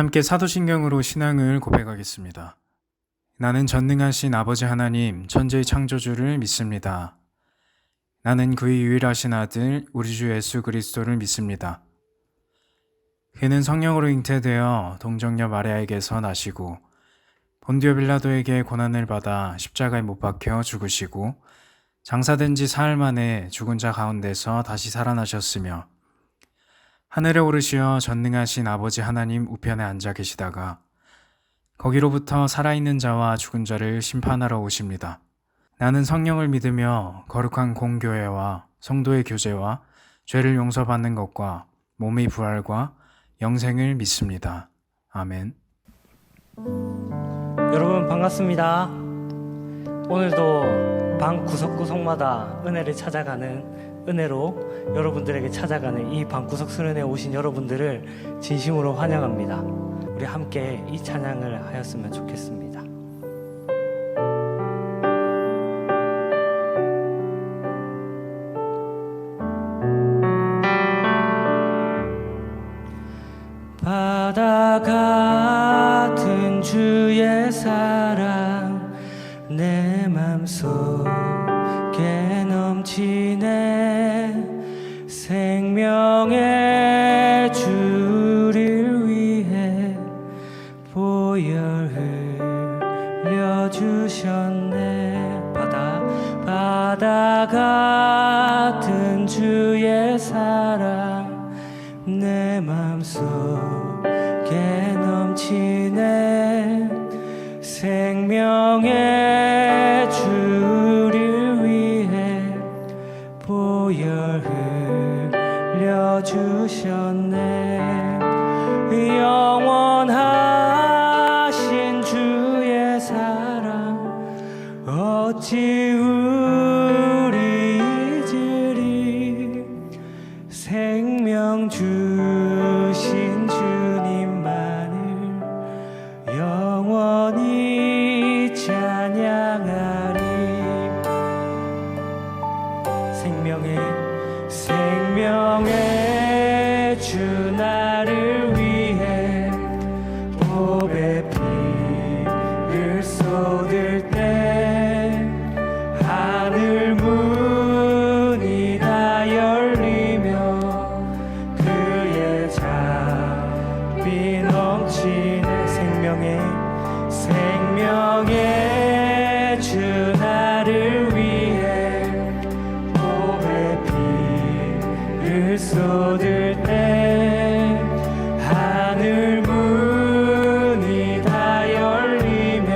함께 사도신경으로 신앙을 고백하겠습니다. 나는 전능하신 아버지 하나님, 천지의 창조주를 믿습니다. 나는 그의 유일하신 아들, 우리 주 예수 그리스도를 믿습니다. 그는 성령으로 잉태되어 동정녀 마리아에게서 나시고 본디오 빌라도에게 고난을 받아 십자가에 못 박혀 죽으시고 장사된 지 사흘 만에 죽은 자 가운데서 다시 살아나셨으며 하늘에 오르시어 전능하신 아버지 하나님 우편에 앉아 계시다가 거기로부터 살아있는 자와 죽은 자를 심판하러 오십니다. 나는 성령을 믿으며 거룩한 공교회와 성도의 교제와 죄를 용서받는 것과 몸의 부활과 영생을 믿습니다. 아멘. 여러분 반갑습니다. 오늘도 방 구석구석마다 은혜를 찾아가는 은혜로 여러분들에게 찾아가는 이 방구석 수련회에 오신 여러분들을 진심으로 환영합니다. 우리 함께 이 찬양을 하였으면 좋겠습니다. 바다 같은 주의 사랑 내 맘속에 넘치네. 생명의 주를 위해 보혈 흘려주셨네. 바다 같은 주의 사랑 내 맘속에 넘치네. 생명의 주를 위해 보혈 흘려주셨네. 영원하신 주의 사랑 어찌 우리 잊으리. 생명 주신 주님만을 영원히 찬양하리. 생명의 주 나를 위해 보배 피를 쏟을 때 하늘 문이 다 열리며 그의 자비 넘치네. 생명의 주 나를 위해 보배 피를 쏟을 때 하늘 문이 다 열리며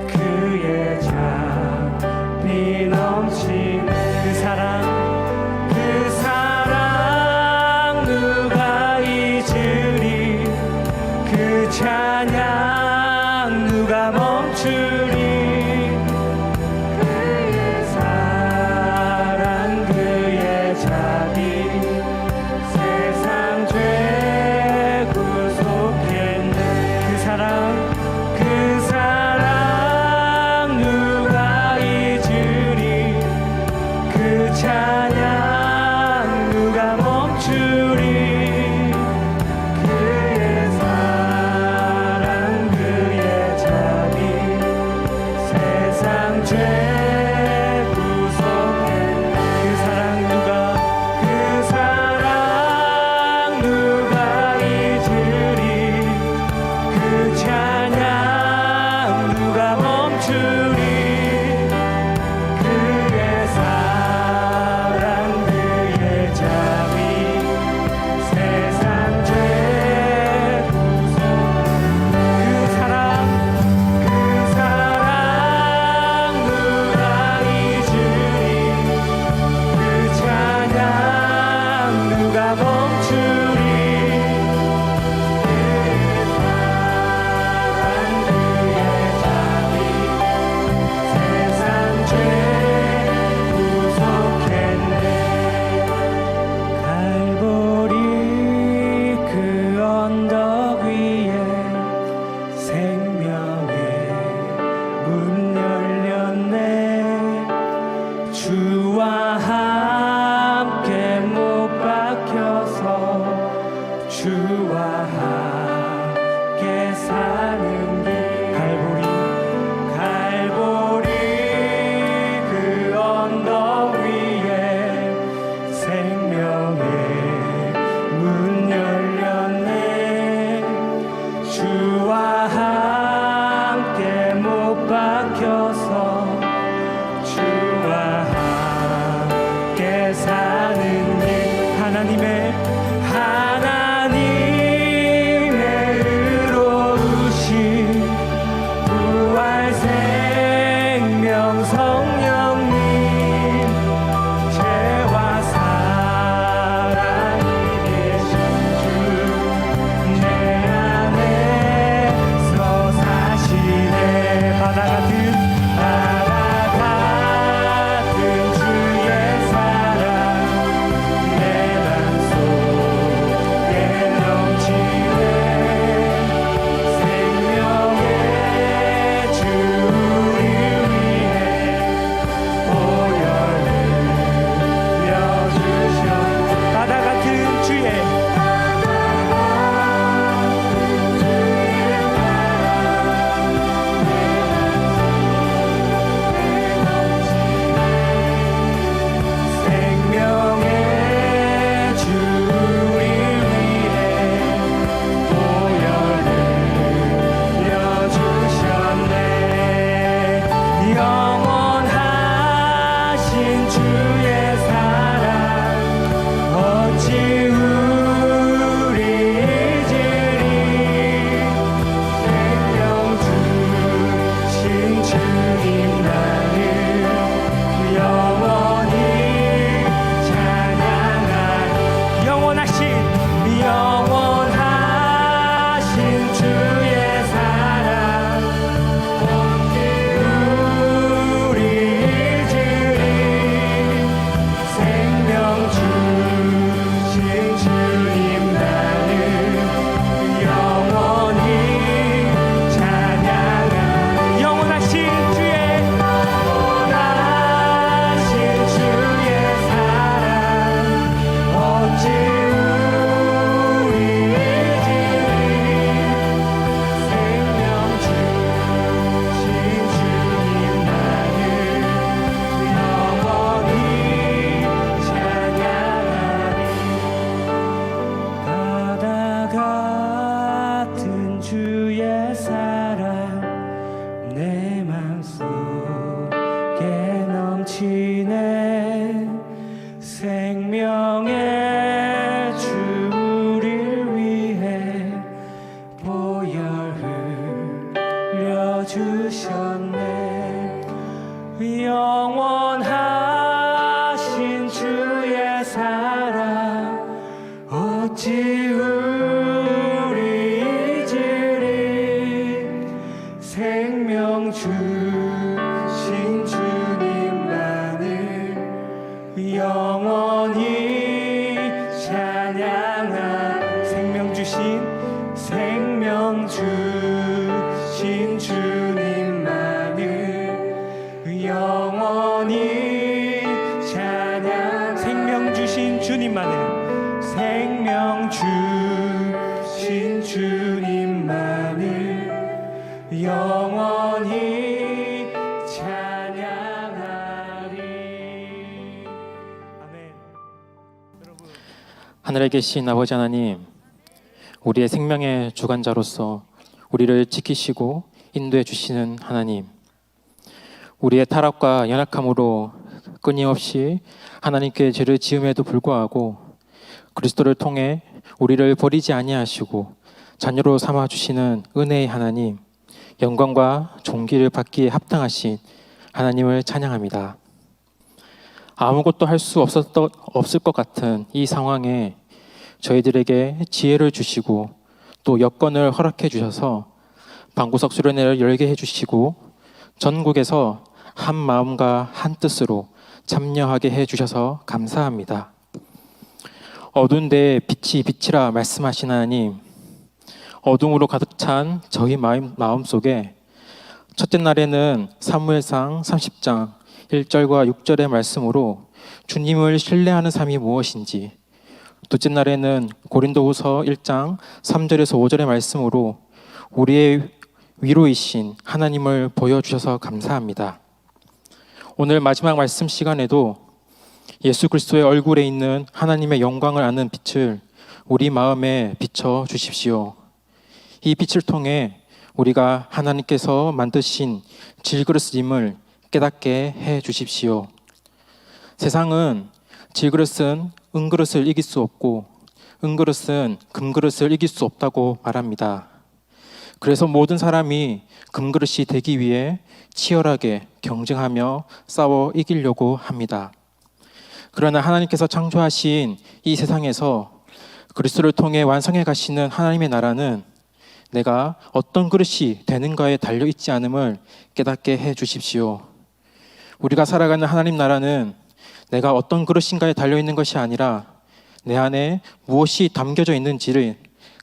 그의 자비 넘치네. 그 사랑 누가 잊으리. 그 찬양 누가 멈추리. 그의 사랑 그의 자비 세상 죄 구속했네. 그 사랑 누가 잊으리. 그 찬양 누가 멈추리. 그의 사랑 그의 자비 주셨네. 영원하신 주의 사랑 어찌 우리 잊으리. 생명 주신 주님만을 영원히 찬양하. 생명 주신 주님만을 영원히 찬양. 생명 주신 주님만을, 생명 주신 주님만을 영원히 찬양하리. 아멘. 여러분, 하늘에 계신 아버지 하나님, 우리의 생명의 주관자로서 우리를 지키시고 인도해 주시는 하나님, 우리의 타락과 연약함으로 끊임없이 하나님께 죄를 지음에도 불구하고 그리스도를 통해 우리를 버리지 아니하시고 자녀로 삼아 주시는 은혜의 하나님, 영광과 존귀를 받기에 합당하신 하나님을 찬양합니다. 아무것도 할 수 없을 것 같은 이 상황에 저희들에게 지혜를 주시고 또 여건을 허락해 주셔서 방구석 수련회를 열게 해주시고 전국에서 한 마음과 한 뜻으로 참여하게 해주셔서 감사합니다. 어두운 데에 빛이 빛이라 말씀하신 하나님, 어둠으로 가득 찬 저희 마음속에 첫째 날에는 사무엘상 30장 1절과 6절의 말씀으로 주님을 신뢰하는 삶이 무엇인지, 둘째 날에는 고린도후서 1장 3절에서 5절의 말씀으로 우리의 위로이신 하나님을 보여주셔서 감사합니다. 오늘 마지막 말씀 시간에도 예수 그리스도의 얼굴에 있는 하나님의 영광을 아는 빛을 우리 마음에 비춰 주십시오. 이 빛을 통해 우리가 하나님께서 만드신 질그릇임을 깨닫게 해 주십시오. 세상은 질그릇은 은그릇을 이길 수 없고 은그릇은 금그릇을 이길 수 없다고 말합니다. 그래서 모든 사람이 금그릇이 되기 위해 치열하게 경쟁하며 싸워 이기려고 합니다. 그러나 하나님께서 창조하신 이 세상에서 그리스도를 통해 완성해 가시는 하나님의 나라는 내가 어떤 그릇이 되는가에 달려있지 않음을 깨닫게 해 주십시오. 우리가 살아가는 하나님 나라는 내가 어떤 그릇인가에 달려있는 것이 아니라 내 안에 무엇이 담겨져 있는지를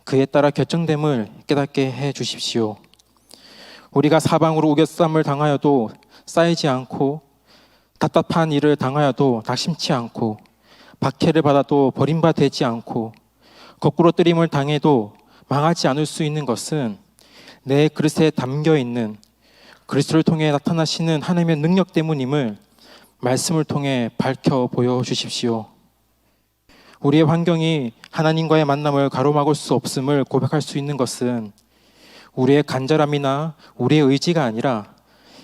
그에 따라 결정됨을 깨닫게 해 주십시오. 우리가 사방으로 우겨쌈을 당하여도 쌓이지 않고 답답한 일을 당하여도 낙심치 않고 박해를 받아도 버림받지 않고 거꾸로 뜨림을 당해도 망하지 않을 수 있는 것은 내 그릇에 담겨있는 그리스도를 통해 나타나시는 하나님의 능력 때문임을 말씀을 통해 밝혀 보여주십시오. 우리의 환경이 하나님과의 만남을 가로막을 수 없음을 고백할 수 있는 것은 우리의 간절함이나 우리의 의지가 아니라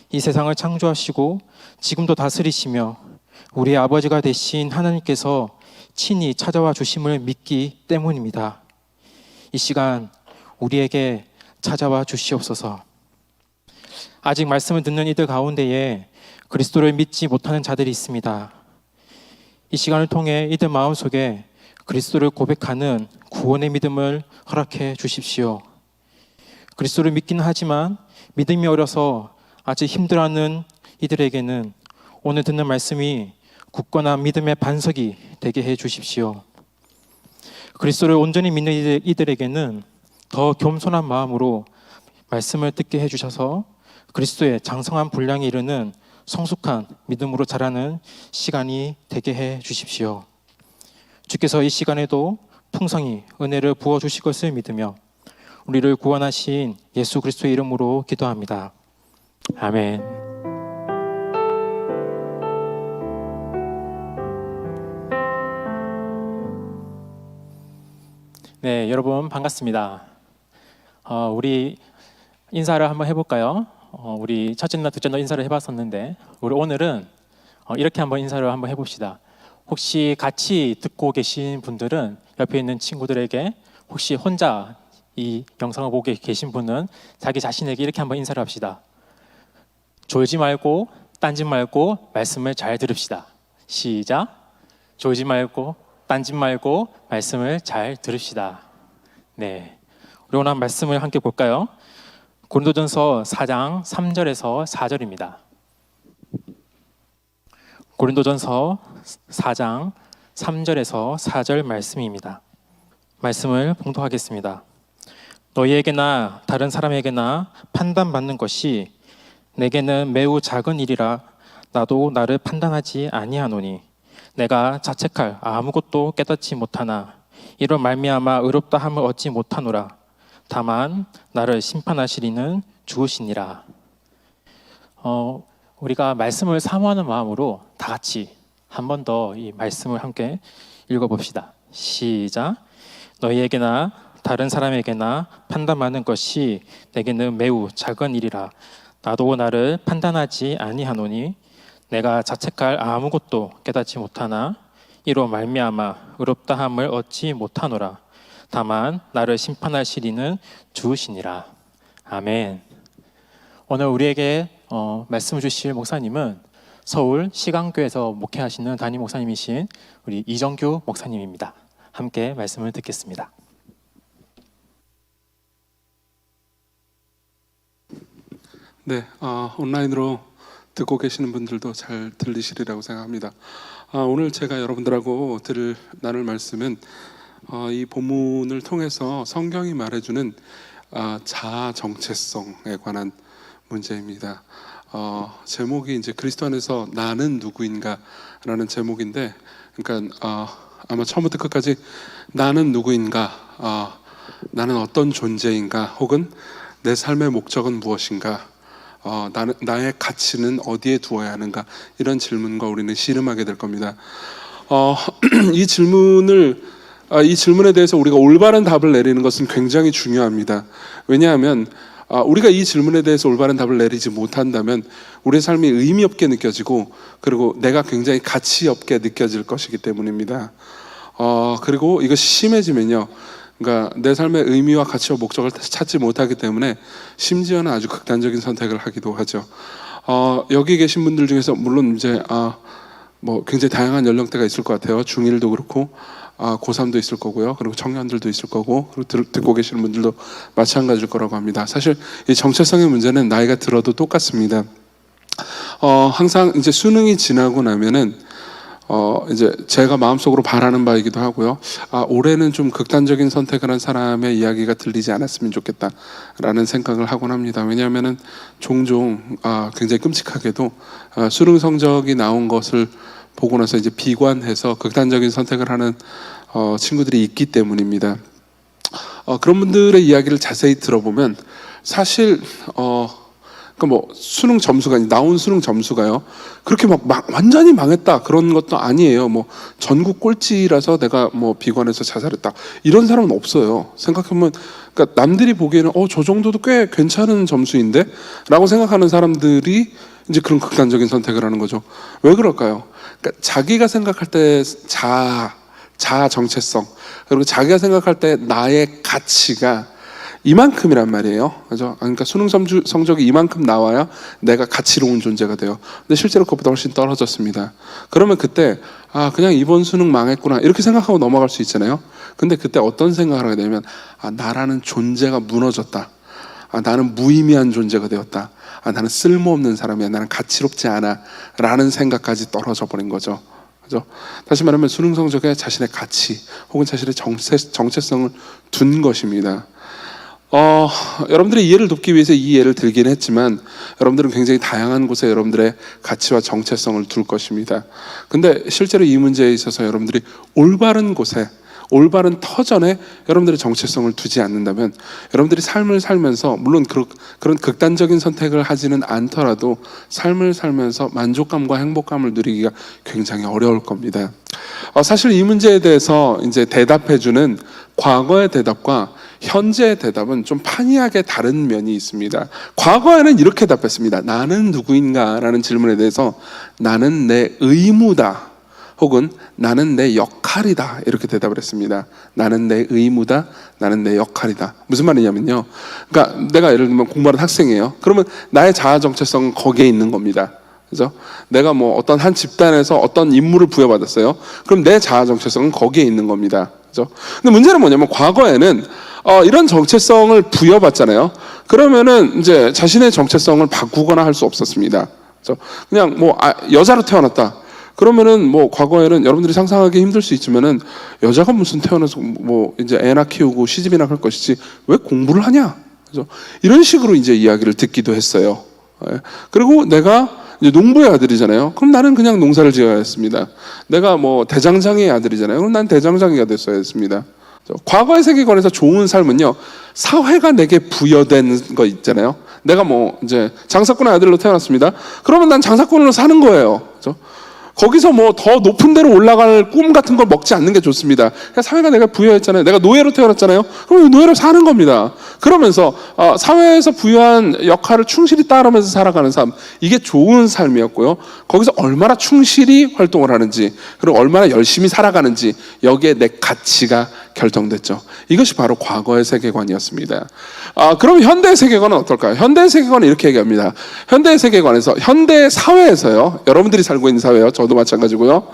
이 세상을 창조하시고 지금도 다스리시며 우리의 아버지가 되신 하나님께서 친히 찾아와 주심을 믿기 때문입니다. 이 시간 우리에게 찾아와 주시옵소서. 아직 말씀을 듣는 이들 가운데에 그리스도를 믿지 못하는 자들이 있습니다. 이 시간을 통해 이들 마음속에 그리스도를 고백하는 구원의 믿음을 허락해 주십시오. 그리스도를 믿기는 하지만 믿음이 어려서 아직 힘들어하는 이들에게는 오늘 듣는 말씀이 굳건한 믿음의 반석이 되게 해 주십시오. 그리스도를 온전히 믿는 이들에게는 더 겸손한 마음으로 말씀을 듣게 해 주셔서 그리스도의 장성한 분량에 이르는 성숙한 믿음으로 자라는 시간이 되게 해 주십시오. 주께서 이 시간에도 풍성히 은혜를 부어 주실 것을 믿으며 우리를 구원하신 예수 그리스도의 이름으로 기도합니다. 아멘. 네, 여러분 반갑습니다. 우리 인사를 한번 해볼까요? 우리 첫째 날, 둘째 날 인사를 해봤었는데 우리 오늘은 이렇게 한번 인사를 한번 해봅시다. 혹시 같이 듣고 계신 분들은 옆에 있는 친구들에게 혹시 혼자 이 영상을 보고 계신 분은 자기 자신에게 이렇게 한번 인사를 합시다. 졸지 말고 딴짓 말고 말씀을 잘 들읍시다. 시작. 졸지 말고 딴짓 말고 말씀을 잘 들읍시다. 네, 우리 오늘 말씀을 함께 볼까요? 고린도전서 4장 3절에서 4절입니다. 고린도전서 4장 3절에서 4절 말씀입니다. 말씀을 봉독하겠습니다. 너희에게나 다른 사람에게나 판단받는 것이 내게는 매우 작은 일이라 나도 나를 판단하지 아니하노니 내가 자책할 아무것도 깨닫지 못하나 이로 말미암아 의롭다 함을 얻지 못하노라. 다만 나를 심판하시리는 주으시니라. 우리가 말씀을 사모하는 마음으로 다 같이 한 번 더 이 말씀을 함께 읽어봅시다. 시작. 너희에게나 다른 사람에게나 판단하는 것이 내게는 매우 작은 일이라 나도 나를 판단하지 아니하노니 내가 자책할 아무것도 깨닫지 못하나 이로 말미암아 의롭다 함을 얻지 못하노라. 다만 나를 심판하시리는 주으시니라. 아멘. 오늘 우리에게 말씀을 주실 목사님은 서울 시강교에서 목회하시는 담임 목사님이신 우리 이정규 목사님입니다. 함께 말씀을 듣겠습니다. 네, 온라인으로 듣고 계시는 분들도 잘 들리시리라고 생각합니다. 오늘 제가 여러분들하고 나눌 말씀은 이 본문을 통해서 성경이 말해주는 자아 정체성에 관한 문제입니다. 제목이 이제 그리스도 안에서 나는 누구인가라는 제목인데, 그러니까 아마 처음부터 끝까지 나는 누구인가, 나는 어떤 존재인가, 혹은 내 삶의 목적은 무엇인가, 나의 가치는 어디에 두어야 하는가, 이런 질문과 우리는 씨름하게 될 겁니다. 이 질문에 대해서 우리가 올바른 답을 내리는 것은 굉장히 중요합니다. 왜냐하면 우리가 이 질문에 대해서 올바른 답을 내리지 못한다면 우리의 삶이 의미 없게 느껴지고, 그리고 내가 굉장히 가치 없게 느껴질 것이기 때문입니다. 그리고 이것이 심해지면요, 그러니까 내 삶의 의미와 가치와 목적을 찾지 못하기 때문에 심지어는 아주 극단적인 선택을 하기도 하죠. 여기 계신 분들 중에서 물론 이제 뭐 굉장히 다양한 연령대가 있을 것 같아요. 중1도 그렇고 고3도 있을 거고요. 그리고 청년들도 있을 거고, 그리고 듣고 계시는 분들도 마찬가지일 거라고 합니다. 사실 이 정체성의 문제는 나이가 들어도 똑같습니다. 항상 이제 수능이 지나고 나면은 이제 제가 마음속으로 바라는 바이기도 하고요. 올해는 좀 극단적인 선택을 한 사람의 이야기가 들리지 않았으면 좋겠다라는 생각을 하곤 합니다. 왜냐하면은 종종 굉장히 끔찍하게도 수능 성적이 나온 것을 보고 나서 이제 비관해서 극단적인 선택을 하는 친구들이 있기 때문입니다. 그런 분들의 이야기를 자세히 들어보면 사실 그러니까 뭐 수능 점수가 나온 수능 점수가요 그렇게 막 완전히 망했다 그런 것도 아니에요. 뭐 전국 꼴찌라서 내가 뭐 비관해서 자살했다 이런 사람은 없어요. 생각해보면, 그러니까 남들이 보기에는 저 정도도 꽤 괜찮은 점수인데 라고 생각하는 사람들이 이제 그런 극단적인 선택을 하는 거죠. 왜 그럴까요? 그러니까 자기가 생각할 때 자아 정체성, 그리고 자기가 생각할 때 나의 가치가 이만큼이란 말이에요. 그죠? 그러니까 수능 성적이 이만큼 나와야 내가 가치로운 존재가 돼요. 근데 실제로 그것보다 훨씬 떨어졌습니다. 그러면 그때 그냥 이번 수능 망했구나 이렇게 생각하고 넘어갈 수 있잖아요. 근데 그때 어떤 생각을 하게 되면 나라는 존재가 무너졌다. 나는 무의미한 존재가 되었다. 나는 쓸모없는 사람이야. 나는 가치롭지 않아. 라는 생각까지 떨어져 버린 거죠. 그죠? 다시 말하면 수능 성적에 자신의 가치 혹은 자신의 정체성을 둔 것입니다. 여러분들의 이해를 돕기 위해서 이 예를 들긴 했지만 여러분들은 굉장히 다양한 곳에 여러분들의 가치와 정체성을 둘 것입니다. 근데 실제로 이 문제에 있어서 여러분들이 올바른 곳에, 올바른 터전에 여러분들의 정체성을 두지 않는다면 여러분들이 삶을 살면서, 물론 그런 극단적인 선택을 하지는 않더라도 삶을 살면서 만족감과 행복감을 누리기가 굉장히 어려울 겁니다. 사실 이 문제에 대해서 이제 대답해주는 과거의 대답과 현재의 대답은 좀 판이하게 다른 면이 있습니다. 과거에는 이렇게 답했습니다. 나는 누구인가? 라는 질문에 대해서 나는 내 의무다 혹은 나는 내 역할이다 이렇게 대답을 했습니다. 나는 내 의무다, 나는 내 역할이다. 무슨 말이냐면요, 그러니까 내가 예를 들면 공부하는 학생이에요. 그러면 나의 자아 정체성은 거기에 있는 겁니다. 그죠? 내가 뭐 어떤 한 집단에서 어떤 임무를 부여받았어요. 그럼 내 자아 정체성은 거기에 있는 겁니다. 그죠? 근데 문제는 뭐냐면 과거에는 이런 정체성을 부여받잖아요. 그러면은 이제 자신의 정체성을 바꾸거나 할 수 없었습니다. 그죠? 그냥 뭐 여자로 태어났다. 그러면은 뭐 과거에는 여러분들이 상상하기 힘들 수 있지만은 여자가 무슨 태어나서 뭐 이제 애나 키우고 시집이나 할 것이지 왜 공부를 하냐? 그죠? 이런 식으로 이제 이야기를 듣기도 했어요. 그리고 내가 이제 농부의 아들이잖아요. 그럼 나는 그냥 농사를 지어야 했습니다. 내가 뭐 대장장이의 아들이잖아요. 그럼 난 대장장이가 됐어야 했습니다. 과거의 세계관에서 좋은 삶은요, 사회가 내게 부여된 거 있잖아요. 내가 뭐 이제 장사꾼의 아들로 태어났습니다. 그러면 난 장사꾼으로 사는 거예요. 그죠? 거기서 뭐 더 높은 데로 올라갈 꿈 같은 걸 먹지 않는 게 좋습니다. 그러니까 사회가 내가 부여했잖아요. 내가 노예로 태어났잖아요. 그럼 노예로 사는 겁니다. 그러면서 사회에서 부여한 역할을 충실히 따르면서 살아가는 삶, 이게 좋은 삶이었고요. 거기서 얼마나 충실히 활동을 하는지, 그리고 얼마나 열심히 살아가는지, 여기에 내 가치가 결정됐죠. 이것이 바로 과거의 세계관이었습니다. 그럼 현대의 세계관은 어떨까요? 현대의 세계관은 이렇게 얘기합니다. 현대의 세계관에서, 현대 사회에서요, 여러분들이 살고 있는 사회요, 저도 마찬가지고요.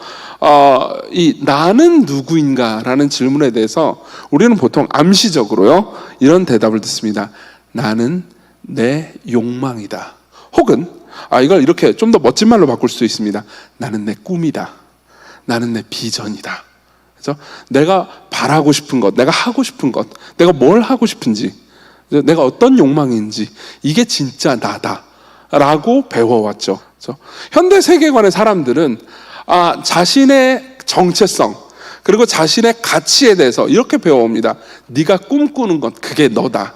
이 나는 누구인가라는 질문에 대해서 우리는 보통 암시적으로요, 이런 대답을 듣습니다. 나는 내 욕망이다. 혹은 이걸 이렇게 좀 더 멋진 말로 바꿀 수도 있습니다. 나는 내 꿈이다. 나는 내 비전이다. 그래서 내가 바라고 싶은 것, 내가 하고 싶은 것, 내가 뭘 하고 싶은지, 내가 어떤 욕망인지, 이게 진짜 나다라고 배워왔죠. 그래서 현대 세계관의 사람들은 자신의 정체성 그리고 자신의 가치에 대해서 이렇게 배워옵니다. 네가 꿈꾸는 것, 그게 너다.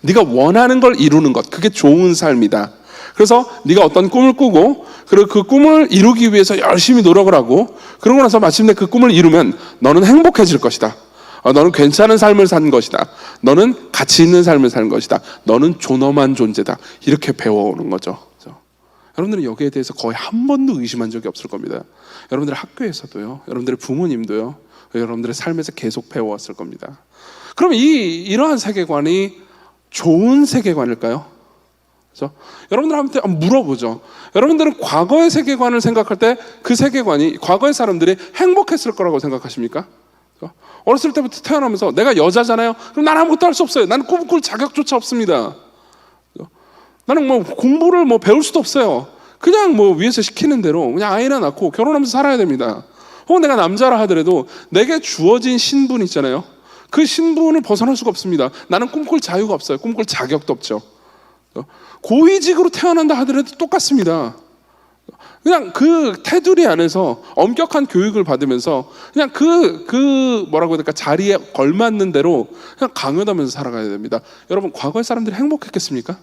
네가 원하는 걸 이루는 것, 그게 좋은 삶이다. 그래서 네가 어떤 꿈을 꾸고, 그리고 그 꿈을 이루기 위해서 열심히 노력을 하고, 그러고 나서 마침내 그 꿈을 이루면 너는 행복해질 것이다. 너는 괜찮은 삶을 산 것이다. 너는 가치 있는 삶을 산 것이다. 너는 존엄한 존재다. 이렇게 배워오는 거죠. 여러분들은 여기에 대해서 거의 한 번도 의심한 적이 없을 겁니다. 여러분들의 학교에서도요, 여러분들의 부모님도요, 여러분들의 삶에서 계속 배워왔을 겁니다. 그럼 이러한 세계관이 좋은 세계관일까요? 그렇죠? 여러분들한테 물어보죠. 여러분들은 과거의 세계관을 생각할 때 그 세계관이 과거의 사람들이 행복했을 거라고 생각하십니까? 그렇죠? 어렸을 때부터 태어나면서 내가 여자잖아요. 그럼 난 아무것도 할 수 없어요. 나는 꿈꿀 자격조차 없습니다. 그렇죠? 나는 뭐 공부를 뭐 배울 수도 없어요. 그냥 뭐 위에서 시키는 대로 그냥 아이나 낳고 결혼하면서 살아야 됩니다. 혹은 내가 남자라 하더라도 내게 주어진 신분 있잖아요. 그 신분을 벗어날 수가 없습니다. 나는 꿈꿀 자유가 없어요. 꿈꿀 자격도 없죠. 고위직으로 태어난다 하더라도 똑같습니다. 그냥 그 테두리 안에서 엄격한 교육을 받으면서 그냥 뭐라고 해야 될까, 자리에 걸맞는 대로 그냥 강요하면서 살아가야 됩니다. 여러분, 과거의 사람들이 행복했겠습니까?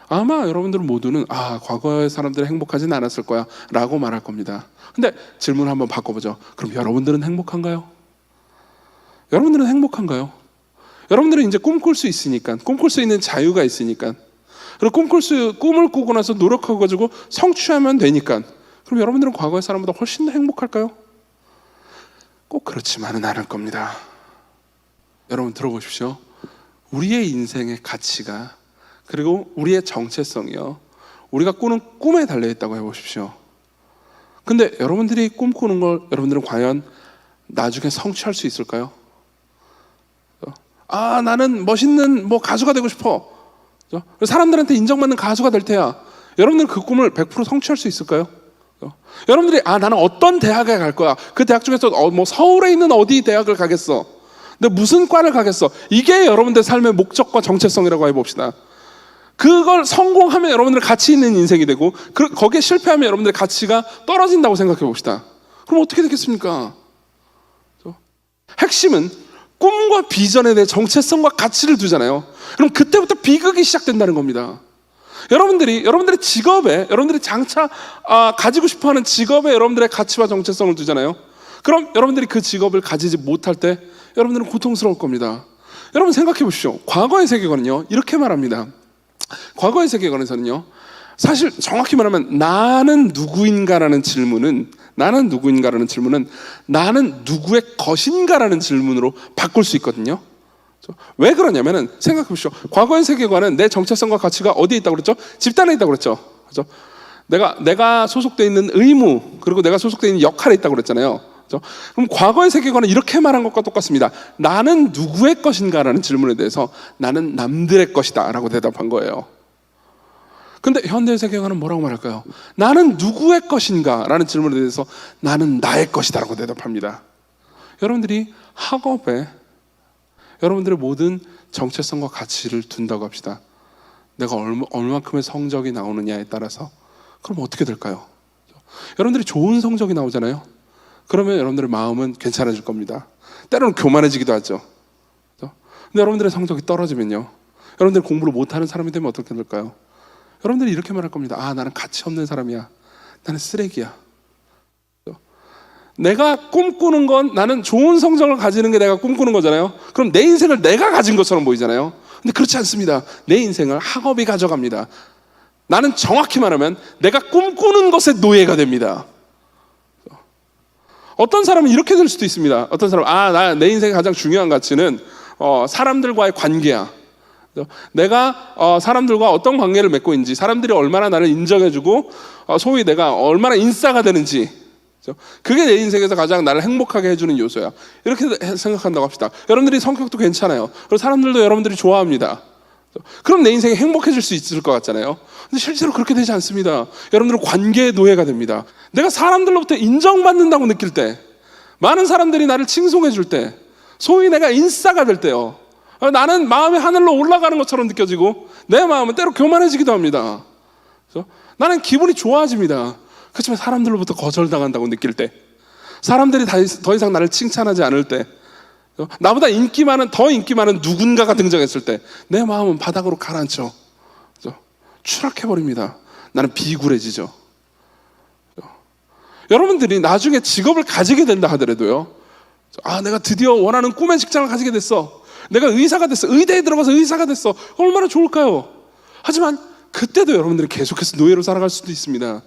아마 여러분들 모두는 과거의 사람들은 행복하진 않았을 거야 라고 말할 겁니다. 근데 질문을 한번 바꿔보죠. 그럼 여러분들은 행복한가요? 여러분들은 행복한가요? 여러분들은 이제 꿈꿀 수 있으니까, 꿈꿀 수 있는 자유가 있으니까, 그리고 꿈을 꾸고 나서 노력하고 가지고 성취하면 되니까, 그럼 여러분들은 과거의 사람보다 훨씬 더 행복할까요? 꼭 그렇지만은 않을 겁니다. 여러분 들어보십시오. 우리의 인생의 가치가, 그리고 우리의 정체성이요, 우리가 꾸는 꿈에 달려있다고 해보십시오. 근데 여러분들이 꿈꾸는 걸 여러분들은 과연 나중에 성취할 수 있을까요? 나는 멋있는 가수가 되고 싶어. 사람들한테 인정받는 가수가 될 테야. 여러분들은 그 꿈을 100% 성취할 수 있을까요? 여러분들이 나는 어떤 대학에 갈 거야. 그 대학 중에서 서울에 있는 어디 대학을 가겠어. 근데 무슨 과를 가겠어. 이게 여러분들 삶의 목적과 정체성이라고 해봅시다. 그걸 성공하면 여러분들의 가치 있는 인생이 되고, 거기에 실패하면 여러분들의 가치가 떨어진다고 생각해 봅시다. 그럼 어떻게 되겠습니까? 핵심은 꿈과 비전에 대해 정체성과 가치를 두잖아요. 그럼 그때부터 비극이 시작된다는 겁니다. 여러분들의 직업에, 여러분들이 장차 가지고 싶어하는 직업에 여러분들의 가치와 정체성을 두잖아요. 그럼 여러분들이 그 직업을 가지지 못할 때 여러분들은 고통스러울 겁니다. 여러분 생각해 보십시오. 과거의 세계관은요, 이렇게 말합니다. 과거의 세계관에서는요, 사실 정확히 말하면 나는 누구인가라는 질문은 나는 누구의 것인가라는 질문으로 바꿀 수 있거든요. 왜 그러냐면은 생각해 보십시오. 과거의 세계관은 내 정체성과 가치가 어디에 있다고 그랬죠? 집단에 있다고 그랬죠. 그렇죠? 내가 소속되어 있는 의무, 그리고 내가 소속되어 있는 역할에 있다고 그랬잖아요. 그렇죠? 그럼 과거의 세계관은 이렇게 말한 것과 똑같습니다. 나는 누구의 것인가라는 질문에 대해서 나는 남들의 것이다 라고 대답한 거예요. 근데 현대의 세계관은 뭐라고 말할까요? 나는 누구의 것인가 라는 질문에 대해서 나는 나의 것이다 라고 대답합니다. 여러분들이 학업에 여러분들의 모든 정체성과 가치를 둔다고 합시다. 내가 얼마큼의 성적이 나오느냐에 따라서 그럼 어떻게 될까요? 여러분들이 좋은 성적이 나오잖아요. 그러면 여러분들의 마음은 괜찮아질 겁니다. 때로는 교만해지기도 하죠. 근데 여러분들의 성적이 떨어지면요, 여러분들이 공부를 못하는 사람이 되면 어떻게 될까요? 여러분들이 이렇게 말할 겁니다. 아, 나는 가치 없는 사람이야. 나는 쓰레기야. 내가 꿈꾸는 건, 나는 좋은 성적을 가지는 게 내가 꿈꾸는 거잖아요. 그럼 내 인생을 내가 가진 것처럼 보이잖아요. 근데 그렇지 않습니다. 내 인생을 학업이 가져갑니다. 나는 정확히 말하면 내가 꿈꾸는 것의 노예가 됩니다. 어떤 사람은 이렇게 될 수도 있습니다. 어떤 사람은 내 인생의 가장 중요한 가치는 사람들과의 관계야. 내가 사람들과 어떤 관계를 맺고 있는지, 사람들이 얼마나 나를 인정해주고 소위 내가 얼마나 인싸가 되는지, 그게 내 인생에서 가장 나를 행복하게 해주는 요소야. 이렇게 생각한다고 합시다. 여러분들이 성격도 괜찮아요. 그리고 사람들도 여러분들이 좋아합니다. 그럼 내 인생이 행복해질 수 있을 것 같잖아요. 근데 실제로 그렇게 되지 않습니다. 여러분들은 관계의 노예가 됩니다. 내가 사람들로부터 인정받는다고 느낄 때, 많은 사람들이 나를 칭송해 줄 때, 소위 내가 인싸가 될 때요, 나는 마음이 하늘로 올라가는 것처럼 느껴지고 내 마음은 때로 교만해지기도 합니다. 그래서 나는 기분이 좋아집니다. 그렇지만 사람들로부터 거절당한다고 느낄 때, 사람들이 더 이상 나를 칭찬하지 않을 때, 나보다 더 인기 많은 누군가가 등장했을 때 내 마음은 바닥으로 가라앉죠. 추락해버립니다. 나는 비굴해지죠. 여러분들이 나중에 직업을 가지게 된다 하더라도요, 내가 드디어 원하는 꿈의 직장을 가지게 됐어, 내가 의사가 됐어, 의대에 들어가서 의사가 됐어, 얼마나 좋을까요? 하지만 그때도 여러분들이 계속해서 노예로 살아갈 수도 있습니다.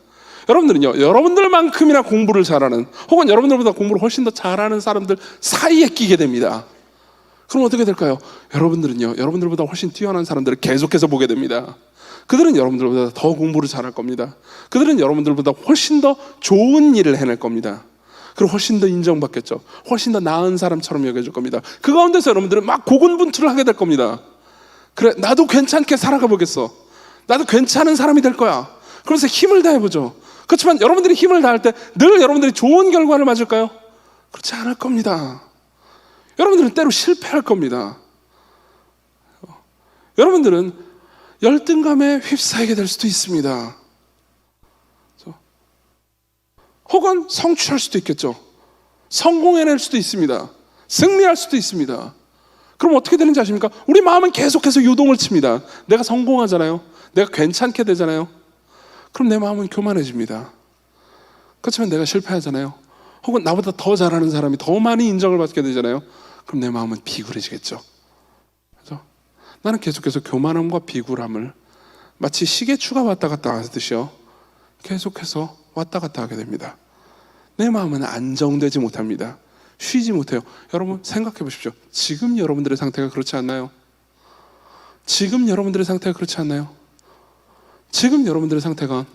여러분들은요, 여러분들만큼이나 공부를 잘하는, 혹은 여러분들보다 공부를 훨씬 더 잘하는 사람들 사이에 끼게 됩니다. 그럼 어떻게 될까요? 여러분들은요, 여러분들보다 훨씬 뛰어난 사람들을 계속해서 보게 됩니다. 그들은 여러분들보다 더 공부를 잘할 겁니다. 그들은 여러분들보다 훨씬 더 좋은 일을 해낼 겁니다. 그리고 훨씬 더 인정받겠죠. 훨씬 더 나은 사람처럼 여겨질 겁니다. 그 가운데서 여러분들은 막 고군분투를 하게 될 겁니다. 그래, 나도 괜찮게 살아가 보겠어. 나도 괜찮은 사람이 될 거야. 그래서 힘을 다해보죠. 그렇지만 여러분들이 힘을 다할 때 늘 여러분들이 좋은 결과를 맞을까요? 그렇지 않을 겁니다. 여러분들은 때로 실패할 겁니다. 여러분들은 열등감에 휩싸이게 될 수도 있습니다. 혹은 성취할 수도 있겠죠. 성공해낼 수도 있습니다. 승리할 수도 있습니다. 그럼 어떻게 되는지 아십니까? 우리 마음은 계속해서 요동을 칩니다. 내가 성공하잖아요. 내가 괜찮게 되잖아요. 그럼 내 마음은 교만해집니다. 그렇지만 내가 실패하잖아요. 혹은 나보다 더 잘하는 사람이 더 많이 인정을 받게 되잖아요. 그럼 내 마음은 비굴해지겠죠. 그렇죠? 나는 계속해서 교만함과 비굴함을 마치 시계추가 왔다 갔다 하듯이요, 계속해서 왔다 갔다 하게 됩니다. 내 마음은 안정되지 못합니다. 쉬지 못해요. 여러분 생각해 보십시오. 지금 여러분들의 상태가 그렇지 않나요? 지금 여러분들의 상태가 그렇지 않나요? 지금 여러분들의 상태가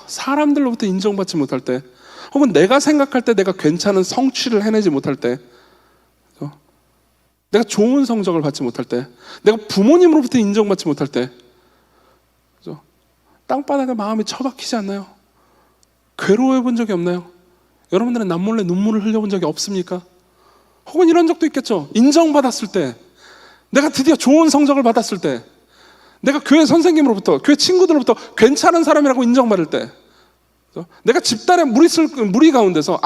사람들로부터 인정받지 못할 때, 혹은 내가 생각할 때 내가 괜찮은 성취를 해내지 못할 때, 내가 좋은 성적을 받지 못할 때, 내가 부모님으로부터 인정받지 못할 때, 땅바닥에 마음이 처박히지 않나요? 괴로워해 본 적이 없나요? 여러분들은 남몰래 눈물을 흘려본 적이 없습니까? 혹은 이런 적도 있겠죠. 인정받았을 때, 내가 드디어 좋은 성적을 받았을 때, 내가 교회 선생님으로부터, 교회 친구들로부터 괜찮은 사람이라고 인정받을 때, 내가 집단의 무리 가운데서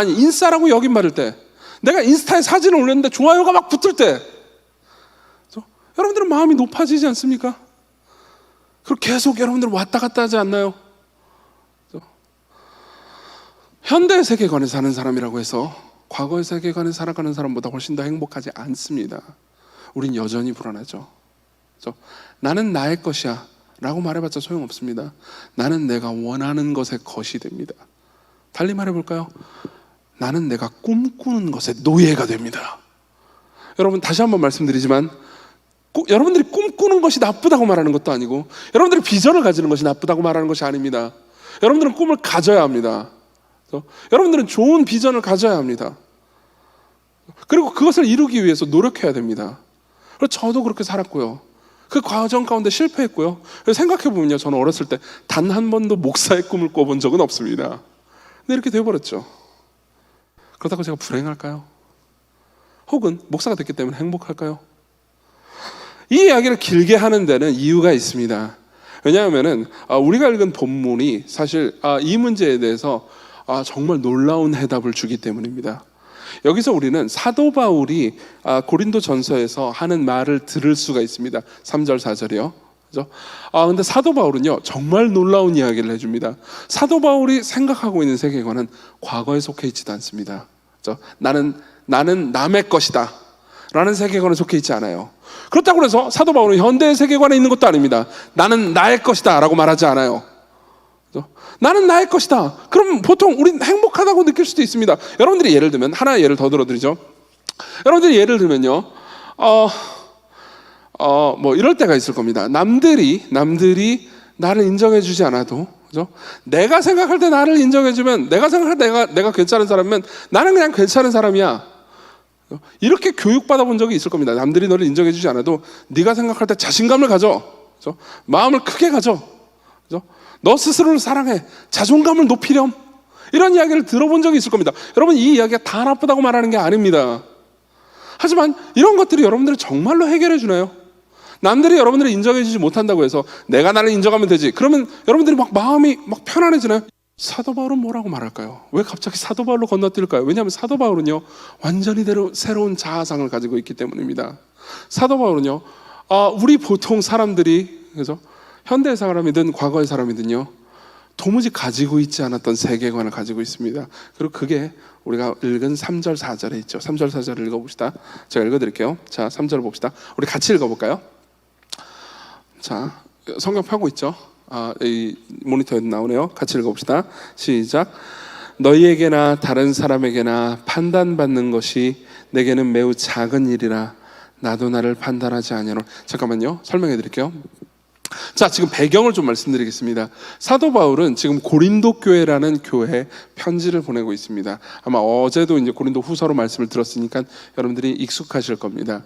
인싸라고 여김받을 때, 내가 인스타에 사진을 올렸는데 좋아요가 막 붙을 때, 여러분들은 마음이 높아지지 않습니까? 그리고 계속 여러분들 왔다 갔다 하지 않나요? 현대 세계관에 사는 사람이라고 해서 과거의 세계관에 살아가는 사람보다 훨씬 더 행복하지 않습니다. 우린 여전히 불안하죠. 그죠? 나는 나의 것이야 라고 말해봤자 소용없습니다. 나는 내가 원하는 것의 것이 됩니다. 달리 말해볼까요? 나는 내가 꿈꾸는 것의 노예가 됩니다. 여러분, 다시 한번 말씀드리지만 여러분들이 꿈꾸는 것이 나쁘다고 말하는 것도 아니고 여러분들이 비전을 가지는 것이 나쁘다고 말하는 것이 아닙니다. 여러분들은 꿈을 가져야 합니다. 여러분들은 좋은 비전을 가져야 합니다. 그리고 그것을 이루기 위해서 노력해야 됩니다. 그래서 저도 그렇게 살았고요. 그 과정 가운데 실패했고요. 생각해보면요, 저는 어렸을 때 단 한 번도 목사의 꿈을 꿔본 적은 없습니다. 근데 이렇게 되어버렸죠. 그렇다고 제가 불행할까요? 혹은 목사가 됐기 때문에 행복할까요? 이 이야기를 길게 하는 데는 이유가 있습니다. 왜냐하면 우리가 읽은 본문이 사실 이 문제에 대해서 정말 놀라운 해답을 주기 때문입니다. 여기서 우리는 사도 바울이 고린도 전서에서 하는 말을 들을 수가 있습니다. 3절 4절이요. 그죠? 근데 사도 바울은요, 정말 놀라운 이야기를 해줍니다. 사도 바울이 생각하고 있는 세계관은 과거에 속해 있지도 않습니다. 그죠? 나는 남의 것이다 라는 세계관에 속해 있지 않아요. 그렇다고 해서 사도 바울은 현대의 세계관에 있는 것도 아닙니다. 나는 나의 것이다 라고 말하지 않아요. 그죠? 나는 나의 것이다. 그럼 보통 우린 행복하다고 느낄 수도 있습니다. 여러분들이 예를 들면, 하나의 예를 더 들어드리죠. 여러분들이 예를 들면요, 뭐 이럴 때가 있을 겁니다. 남들이 나를 인정해주지 않아도, 그죠? 내가 생각할 때 나를 인정해주면, 내가 생각할 때 내가 괜찮은 사람이면 나는 그냥 괜찮은 사람이야. 이렇게 교육받아 본 적이 있을 겁니다. 남들이 너를 인정해주지 않아도 네가 생각할 때 자신감을 가져, 그죠? 마음을 크게 가져, 그죠? 너 스스로를 사랑해, 자존감을 높이렴, 이런 이야기를 들어본 적이 있을 겁니다. 여러분, 이 이야기가 다 나쁘다고 말하는 게 아닙니다. 하지만 이런 것들이 여러분들을 정말로 해결해 주나요? 남들이 여러분들을 인정해 주지 못한다고 해서 내가 나를 인정하면 되지, 그러면 여러분들이 마음이 편안해지나요? 사도 바울은 뭐라고 말할까요? 왜 갑자기 사도 바울로 건너뛸까요? 왜냐하면 사도 바울은요, 완전히 새로운 자아상을 가지고 있기 때문입니다. 사도 바울은요, 우리 보통 사람들이, 그죠? 현대의 사람이든 과거의 사람이든요, 도무지 가지고 있지 않았던 세계관을 가지고 있습니다. 그리고 그게 우리가 읽은 3절 4절에 있죠. 3절 4절을 읽어봅시다. 제가 읽어드릴게요. 자, 3절 봅시다. 우리 같이 읽어볼까요? 자, 성경 펴고 있죠. 이 모니터에 나오네요. 같이 읽어봅시다. 시작. 너희에게나 다른 사람에게나 판단받는 것이 내게는 매우 작은 일이라 나도 나를 판단하지 아니하노. 잠깐만요, 설명해 드릴게요. 자, 지금 배경을 좀 말씀드리겠습니다. 사도 바울은 지금 고린도 교회라는 교회에 편지를 보내고 있습니다. 아마 어제도 이제 고린도 후서로 말씀을 들었으니까 여러분들이 익숙하실 겁니다.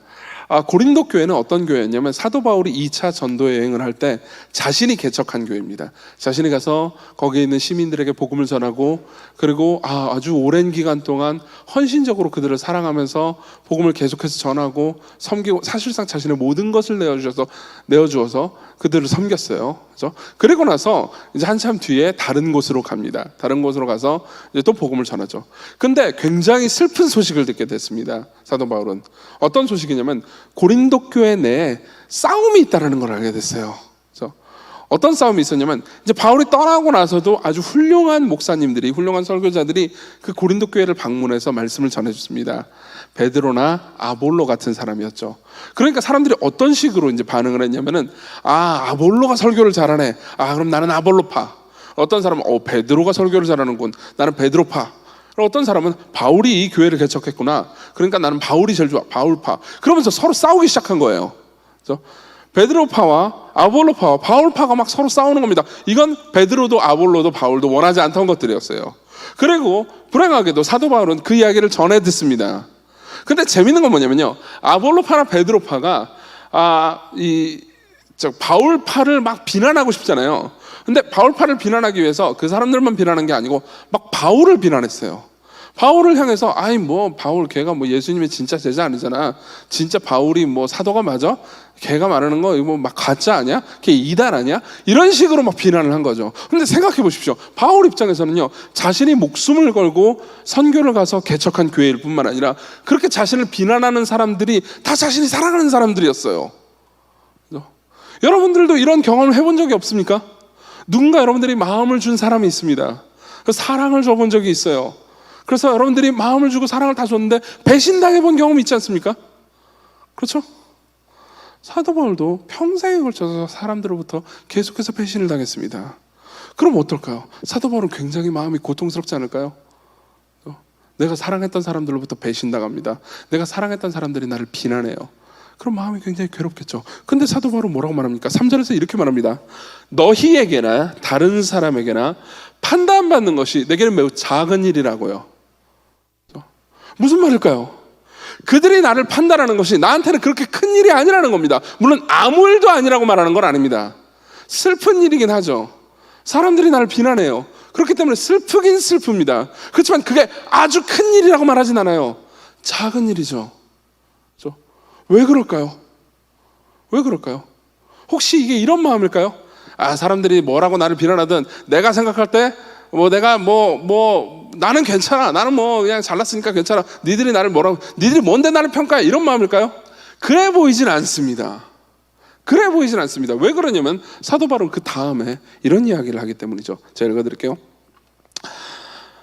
고린도 교회는 어떤 교회였냐면, 사도 바울이 2차 전도 여행을 할 때 자신이 개척한 교회입니다. 자신이 가서 거기에 있는 시민들에게 복음을 전하고, 그리고 아주 오랜 기간 동안 헌신적으로 그들을 사랑하면서 복음을 계속해서 전하고 섬기고, 사실상 자신의 모든 것을 내어주어서 그들을 섬겼어요. 그렇죠? 그리고 나서 이제 한참 뒤에 다른 곳으로 갑니다. 다른 곳으로 가서 이제 또 복음을 전하죠. 근데 굉장히 슬픈 소식을 듣게 됐습니다. 사도 바울은 어떤 소식이냐면, 고린도 교회 내에 싸움이 있다는 걸 알게 됐어요. 그렇죠? 어떤 싸움이 있었냐면, 이제 바울이 떠나고 나서도 아주 훌륭한 목사님들이, 훌륭한 설교자들이 그 고린도 교회를 방문해서 말씀을 전해줬습니다. 베드로나 아볼로 같은 사람이었죠. 그러니까 사람들이 어떤 식으로 이제 반응을 했냐면은, 아볼로가 설교를 잘하네. 그럼 나는 아볼로파. 어떤 사람은 베드로가 설교를 잘하는군. 나는 베드로파. 어떤 사람은 바울이 이 교회를 개척했구나. 그러니까 나는 바울이 제일 좋아. 바울파. 그러면서 서로 싸우기 시작한 거예요. 그래서 베드로파와 아볼로파와 바울파가 막 서로 싸우는 겁니다. 이건 베드로도 아볼로도 바울도 원하지 않던 것들이었어요. 그리고 불행하게도 사도 바울은 그 이야기를 전해 듣습니다. 근데 재밌는 건 뭐냐면요, 아볼로파나 베드로파가 바울파를 막 비난하고 싶잖아요. 근데 바울파를 비난하기 위해서 그 사람들만 비난한 게 아니고 막 바울을 비난했어요. 바울을 향해서 바울 걔가 예수님의 진짜 제자 아니잖아. 진짜 바울이 사도가 맞아? 걔가 말하는 거 이거 막 가짜 아니야? 걔 이단 아니야? 이런 식으로 막 비난을 한 거죠. 근데 생각해 보십시오. 바울 입장에서는요, 자신이 목숨을 걸고 선교를 가서 개척한 교회일 뿐만 아니라 그렇게 자신을 비난하는 사람들이 다 자신이 사랑하는 사람들이었어요. 그렇죠? 여러분들도 이런 경험을 해본 적이 없습니까? 누군가 여러분들이 마음을 준 사람이 있습니다. 그 사랑을 줘본 적이 있어요. 그래서 여러분들이 마음을 주고 사랑을 다 줬는데 배신당해 본 경험이 있지 않습니까? 그렇죠? 사도 바울도 평생에 걸쳐서 사람들로부터 계속해서 배신을 당했습니다. 그럼 어떨까요? 사도 바울은 굉장히 마음이 고통스럽지 않을까요? 내가 사랑했던 사람들로부터 배신당합니다. 내가 사랑했던 사람들이 나를 비난해요. 그럼 마음이 굉장히 괴롭겠죠. 근데 사도 바울은 뭐라고 말합니까? 3절에서 이렇게 말합니다. 너희에게나 다른 사람에게나 판단받는 것이 내게는 매우 작은 일이라고요. 무슨 말일까요? 그들이 나를 판단하는 것이 나한테는 그렇게 큰 일이 아니라는 겁니다. 물론 아무 일도 아니라고 말하는 건 아닙니다. 슬픈 일이긴 하죠. 사람들이 나를 비난해요. 그렇기 때문에 슬프긴 슬픕니다. 그렇지만 그게 아주 큰 일이라고 말하진 않아요. 작은 일이죠. 그렇죠? 왜 그럴까요? 왜 그럴까요? 혹시 이게 이런 마음일까요? 사람들이 뭐라고 나를 비난하든 내가 생각할 때 내가 나는 괜찮아. 나는 그냥 잘났으니까 괜찮아. 니들이 나를 니들이 뭔데 나를 평가해? 이런 마음일까요? 그래 보이진 않습니다. 그래 보이진 않습니다. 왜 그러냐면 사도 바울은 그 다음에 이런 이야기를 하기 때문이죠. 제가 읽어드릴게요.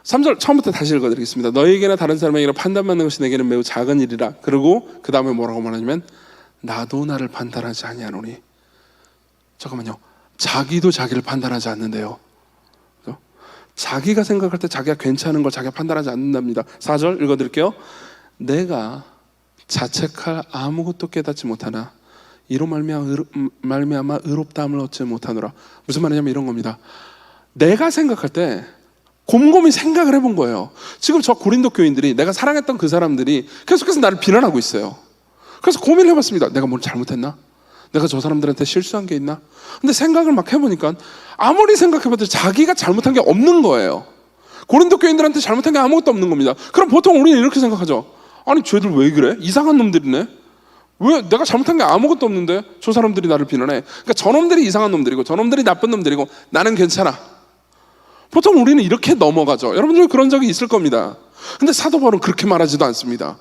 3절 처음부터 다시 읽어드리겠습니다. 너희에게나 다른 사람에게나 판단받는 것이 내게는 매우 작은 일이라. 그리고 그 다음에 뭐라고 말하냐면 나도 나를 판단하지 아니하노니. 잠깐만요. 자기도 자기를 판단하지 않는데요. 자기가 생각할 때 자기가 괜찮은 걸 자기가 판단하지 않는답니다. 4절 읽어드릴게요. 내가 자책할 아무것도 깨닫지 못하나 이로 말미암아 의롭다함을 얻지 못하노라. 무슨 말이냐면 이런 겁니다. 내가 생각할 때 곰곰이 생각을 해본 거예요. 지금 저 고린도 교인들이, 내가 사랑했던 그 사람들이 계속해서 나를 비난하고 있어요. 그래서 고민을 해봤습니다. 내가 뭘 잘못했나? 내가 저 사람들한테 실수한 게 있나? 근데 생각을 막 해보니까 아무리 생각해봐도 자기가 잘못한 게 없는 거예요. 고린도 교인들한테 잘못한 게 아무것도 없는 겁니다. 그럼 보통 우리는 이렇게 생각하죠. 아니 쟤들 왜 그래? 이상한 놈들이네. 왜 내가 잘못한 게 아무것도 없는데 저 사람들이 나를 비난해? 그러니까 저놈들이 이상한 놈들이고 저놈들이 나쁜 놈들이고 나는 괜찮아. 보통 우리는 이렇게 넘어가죠. 여러분들 그런 적이 있을 겁니다. 근데 사도 바울은 그렇게 말하지도 않습니다.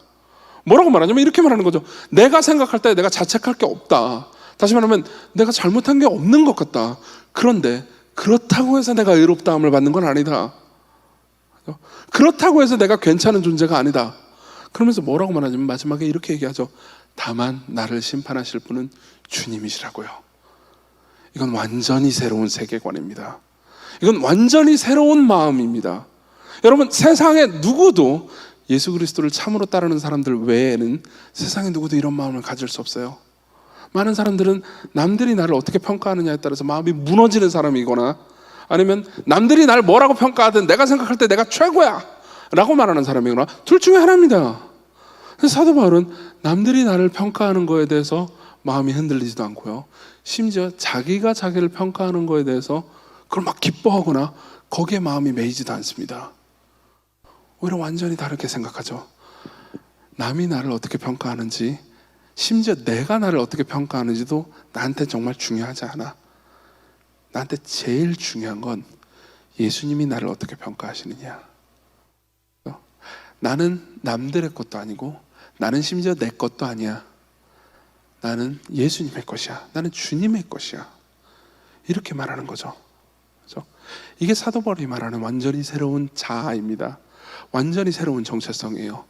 뭐라고 말하냐면 이렇게 말하는 거죠. 내가 생각할 때 내가 자책할 게 없다. 다시 말하면 내가 잘못한 게 없는 것 같다. 그런데 그렇다고 해서 내가 의롭다함을 받는 건 아니다. 그렇다고 해서 내가 괜찮은 존재가 아니다. 그러면서 뭐라고 말하냐면 마지막에 이렇게 얘기하죠. 다만 나를 심판하실 분은 주님이시라고요. 이건 완전히 새로운 세계관입니다. 이건 완전히 새로운 마음입니다. 여러분, 세상에 누구도 예수 그리스도를 참으로 따르는 사람들 외에는 세상에 누구도 이런 마음을 가질 수 없어요. 많은 사람들은 남들이 나를 어떻게 평가하느냐에 따라서 마음이 무너지는 사람이거나 아니면 남들이 나를 뭐라고 평가하든 내가 생각할 때 내가 최고야 라고 말하는 사람이거나 둘 중에 하나입니다. 그래서 사도 바울은 남들이 나를 평가하는 거에 대해서 마음이 흔들리지도 않고요. 심지어 자기가 자기를 평가하는 거에 대해서 그걸 막 기뻐하거나 거기에 마음이 매이지도 않습니다. 오히려 완전히 다르게 생각하죠. 남이 나를 어떻게 평가하는지, 심지어 내가 나를 어떻게 평가하는지도 나한테 정말 중요하지 않아. 나한테 제일 중요한 건 예수님이 나를 어떻게 평가하시느냐. 나는 남들의 것도 아니고 나는 심지어 내 것도 아니야. 나는 예수님의 것이야. 나는 주님의 것이야. 이렇게 말하는 거죠. 그렇죠? 이게 사도 바울이 말하는 완전히 새로운 자아입니다. 완전히 새로운 정체성이에요.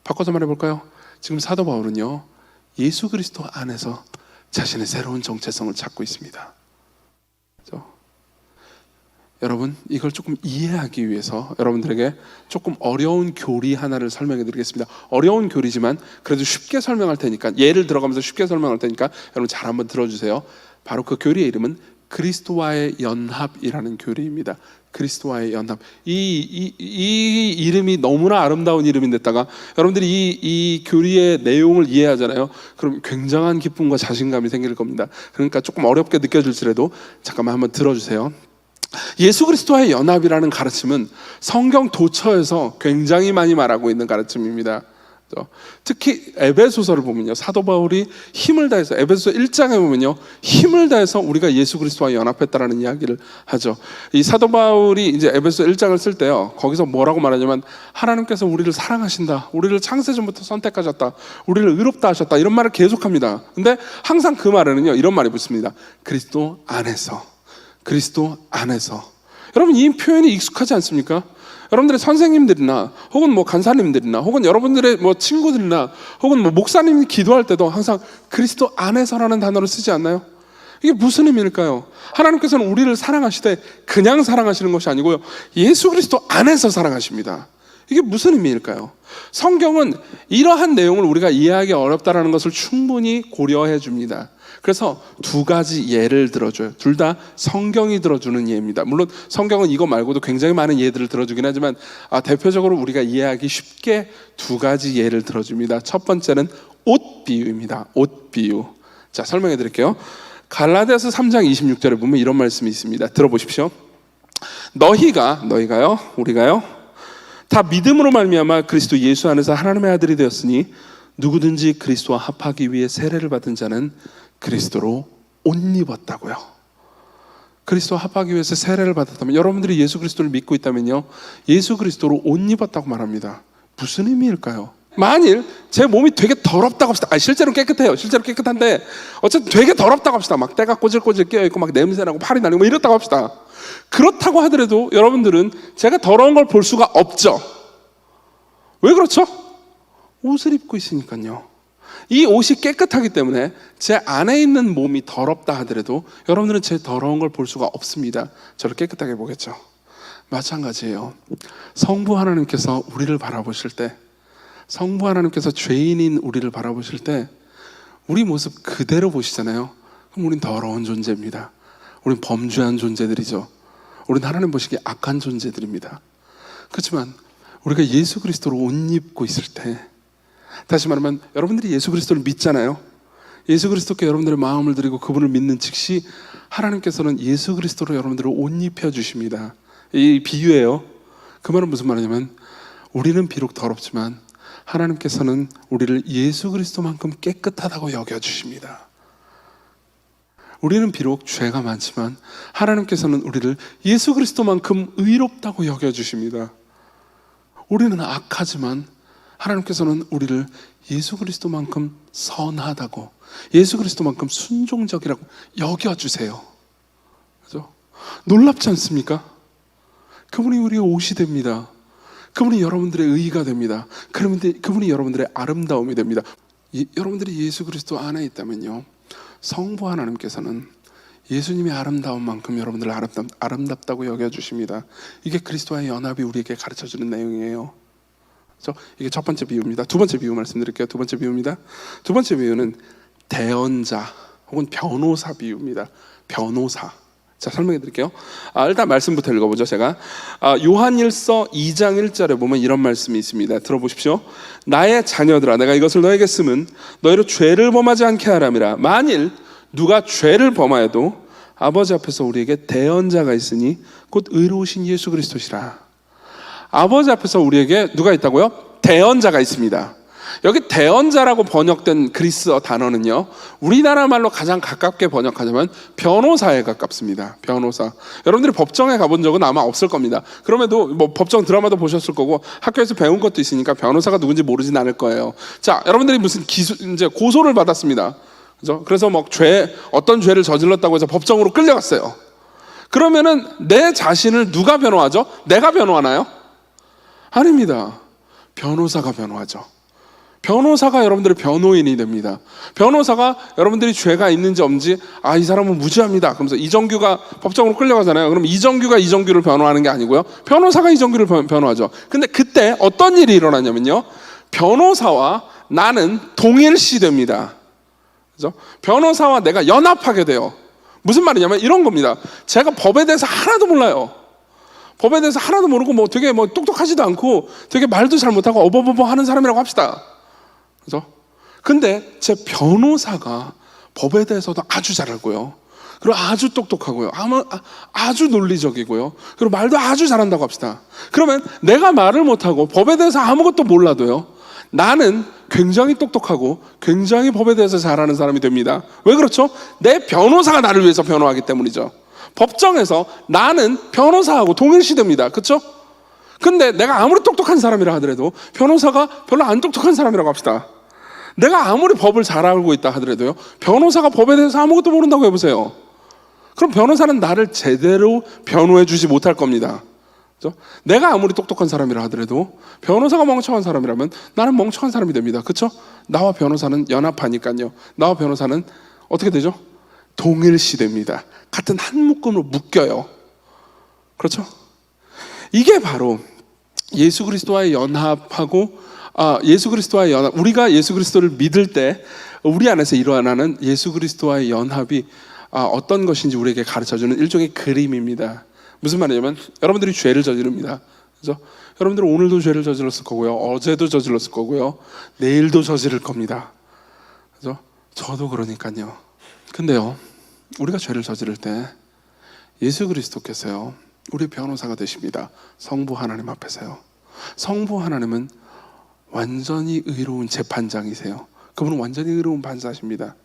바꿔서 말해볼까요? 지금 사도 바울은요, 예수 그리스도 안에서 자신의 새로운 정체성을 찾고 있습니다. 그렇죠? 여러분, 이걸 조금 이해하기 위해서 여러분들에게 조금 어려운 교리 하나를 설명해 드리겠습니다. 어려운 교리지만 그래도 쉽게 설명할 테니까, 예를 들어가면서 쉽게 설명할 테니까 여러분 잘 한번 들어주세요. 바로 그 교리의 이름은 그리스도와의 연합이라는 교리입니다. 그리스도와의 연합. 이 이름이 너무나 아름다운 이름인데다가 여러분들이 이 교리의 내용을 이해하잖아요. 그럼 굉장한 기쁨과 자신감이 생길 겁니다. 그러니까 조금 어렵게 느껴질지라도 잠깐만 한번 들어주세요. 예수 그리스도와의 연합이라는 가르침은 성경 도처에서 굉장히 많이 말하고 있는 가르침입니다. 특히 에베소서를 보면요, 사도 바울이 힘을 다해서, 에베소서 1장에 보면요, 힘을 다해서 우리가 예수 그리스도와 연합했다라는 이야기를 하죠. 이 사도 바울이 이제 에베소서 1장을 쓸 때요, 거기서 뭐라고 말하냐면 하나님께서 우리를 사랑하신다, 우리를 창세전부터 선택하셨다, 우리를 의롭다 하셨다, 이런 말을 계속합니다. 근데 항상 그 말에는요 이런 말이 붙습니다. 그리스도 안에서. 그리스도 안에서. 여러분, 이 표현이 익숙하지 않습니까? 여러분들의 선생님들이나 혹은 뭐 간사님들이나 혹은 여러분들의 뭐 친구들이나 혹은 뭐 목사님이 기도할 때도 항상 그리스도 안에서라는 단어를 쓰지 않나요? 이게 무슨 의미일까요? 하나님께서는 우리를 사랑하시되 그냥 사랑하시는 것이 아니고요, 예수 그리스도 안에서 사랑하십니다. 이게 무슨 의미일까요? 성경은 이러한 내용을 우리가 이해하기 어렵다라는 것을 충분히 고려해 줍니다. 그래서 두 가지 예를 들어줘요. 둘 다 성경이 들어주는 예입니다. 물론 성경은 이거 말고도 굉장히 많은 예들을 들어주긴 하지만 대표적으로 우리가 이해하기 쉽게 두 가지 예를 들어줍니다. 첫 번째는 옷 비유입니다. 옷 비유. 자, 설명해 드릴게요. 갈라디아서 3장 26절에 보면 이런 말씀이 있습니다. 들어보십시오. 너희가요, 우리가요, 다 믿음으로 말미암아 그리스도 예수 안에서 하나님의 아들이 되었으니 누구든지 그리스도와 합하기 위해 세례를 받은 자는 그리스도로 옷 입었다고요. 그리스도와 합하기 위해서 세례를 받았다면, 여러분들이 예수 그리스도를 믿고 있다면요, 예수 그리스도로 옷 입었다고 말합니다. 무슨 의미일까요? 만일 제 몸이 되게 더럽다고 합시다. 실제로 깨끗해요. 실제로 깨끗한데 어쨌든 되게 더럽다고 합시다. 막 때가 꼬질꼬질 끼어있고 막 냄새나고 팔이 나고 뭐 이렇다고 합시다. 그렇다고 하더라도 여러분들은 제가 더러운 걸 볼 수가 없죠. 왜 그렇죠? 옷을 입고 있으니까요. 이 옷이 깨끗하기 때문에 제 안에 있는 몸이 더럽다 하더라도 여러분들은 제 더러운 걸 볼 수가 없습니다. 저를 깨끗하게 보겠죠. 마찬가지예요. 성부 하나님께서 우리를 바라보실 때, 성부 하나님께서 죄인인 우리를 바라보실 때 우리 모습 그대로 보시잖아요. 그럼 우린 더러운 존재입니다. 우린 범죄한 존재들이죠. 우린 하나님 보시기에 악한 존재들입니다. 그렇지만 우리가 예수 그리스도로 옷 입고 있을 때, 다시 말하면 여러분들이 예수 그리스도를 믿잖아요. 예수 그리스도께 여러분들의 마음을 드리고 그분을 믿는 즉시 하나님께서는 예수 그리스도로 여러분들을 옷 입혀 주십니다. 이 비유예요. 그 말은 무슨 말이냐면, 우리는 비록 더럽지만 하나님께서는 우리를 예수 그리스도만큼 깨끗하다고 여겨주십니다. 우리는 비록 죄가 많지만 하나님께서는 우리를 예수 그리스도만큼 의롭다고 여겨주십니다. 우리는 악하지만 하나님께서는 우리를 예수 그리스도만큼 선하다고, 예수 그리스도만큼 순종적이라고 여겨주세요. 그죠? 놀랍지 않습니까? 그분이 우리의 옷이 됩니다. 그분이 여러분들의 의의가 됩니다. 그분이 여러분들의 아름다움이 됩니다. 여러분들이 예수 그리스도 안에 있다면요, 성부 하나님께서는 예수님의 아름다움만큼 여러분들을 아름답다고 여겨주십니다. 이게 그리스도와의 연합이 우리에게 가르쳐주는 내용이에요. 그렇죠? 이게 첫 번째 비유입니다. 두 번째 비유 말씀드릴게요. 두 번째 비유입니다. 두 번째 비유는 대언자 혹은 변호사 비유입니다. 변호사. 자, 설명해 드릴게요. 일단 말씀부터 읽어보죠. 제가 요한일서 2장 1절에 보면 이런 말씀이 있습니다. 들어보십시오. 나의 자녀들아, 내가 이것을 너에게 쓰면 너희로 죄를 범하지 않게 하람이라. 만일 누가 죄를 범하여도 아버지 앞에서 우리에게 대언자가 있으니 곧 의로우신 예수 그리스도시라. 아버지 앞에서 우리에게 누가 있다고요? 대언자가 있습니다. 여기 대언자라고 번역된 그리스어 단어는요, 우리나라 말로 가장 가깝게 번역하자면 변호사에 가깝습니다. 변호사. 여러분들이 법정에 가본 적은 아마 없을 겁니다. 그럼에도 뭐 법정 드라마도 보셨을 거고 학교에서 배운 것도 있으니까 변호사가 누군지 모르진 않을 거예요. 자, 여러분들이 무슨 이제 고소를 받았습니다. 그죠? 그래서 뭐 어떤 죄를 저질렀다고 해서 법정으로 끌려갔어요. 그러면은 내 자신을 누가 변호하죠? 내가 변호하나요? 아닙니다. 변호사가 변호하죠. 변호사가 여러분들의 변호인이 됩니다. 변호사가 여러분들이 죄가 있는지 없는지, 이 사람은 무죄합니다. 그러면서 이정규가 법정으로 끌려가잖아요. 그럼 이정규가 이정규를 변호하는 게 아니고요, 변호사가 이정규를 변호하죠. 근데 그때 어떤 일이 일어나냐면요, 변호사와 나는 동일시 됩니다. 그죠? 변호사와 내가 연합하게 돼요. 무슨 말이냐면 이런 겁니다. 제가 법에 대해서 하나도 몰라요. 법에 대해서 하나도 모르고 뭐 되게 뭐 똑똑하지도 않고 되게 말도 잘 못하고 어버버버 하는 사람이라고 합시다. 그죠? 근데 제 변호사가 법에 대해서도 아주 잘 알고요, 그리고 아주 똑똑하고요, 아주 논리적이고요, 그리고 말도 아주 잘한다고 합시다. 그러면 내가 말을 못하고 법에 대해서 아무것도 몰라도요, 나는 굉장히 똑똑하고 굉장히 법에 대해서 잘하는 사람이 됩니다. 왜 그렇죠? 내 변호사가 나를 위해서 변호하기 때문이죠. 법정에서 나는 변호사하고 동일시 됩니다. 그렇죠? 근데 내가 아무리 똑똑한 사람이라 하더라도 변호사가 별로 안 똑똑한 사람이라고 합시다. 내가 아무리 법을 잘 알고 있다 하더라도요, 변호사가 법에 대해서 아무것도 모른다고 해보세요. 그럼 변호사는 나를 제대로 변호해 주지 못할 겁니다. 그죠? 내가 아무리 똑똑한 사람이라 하더라도 변호사가 멍청한 사람이라면 나는 멍청한 사람이 됩니다. 그렇죠? 나와 변호사는 연합하니까요. 나와 변호사는 어떻게 되죠? 동일시됩니다. 같은 한 묶음으로 묶여요. 그렇죠? 이게 바로 예수 그리스도와의 연합하고 예수 그리스도와의 연합, 우리가 예수 그리스도를 믿을 때 우리 안에서 일어나는 예수 그리스도와의 연합이 어떤 것인지 우리에게 가르쳐주는 일종의 그림입니다. 무슨 말이냐면 여러분들이 죄를 저지릅니다. 그죠? 여러분들은 오늘도 죄를 저질렀을 거고요, 어제도 저질렀을 거고요, 내일도 저지를 겁니다. 그죠? 저도 그러니까요. 근데요, 우리가 죄를 저지를 때 예수 그리스도께서요, 우리 변호사가 되십니다. 성부 하나님 앞에서요. 성부 하나님은 완전히 의로운 재판장이세요. 그분은 완전히 의로운 판사십니다.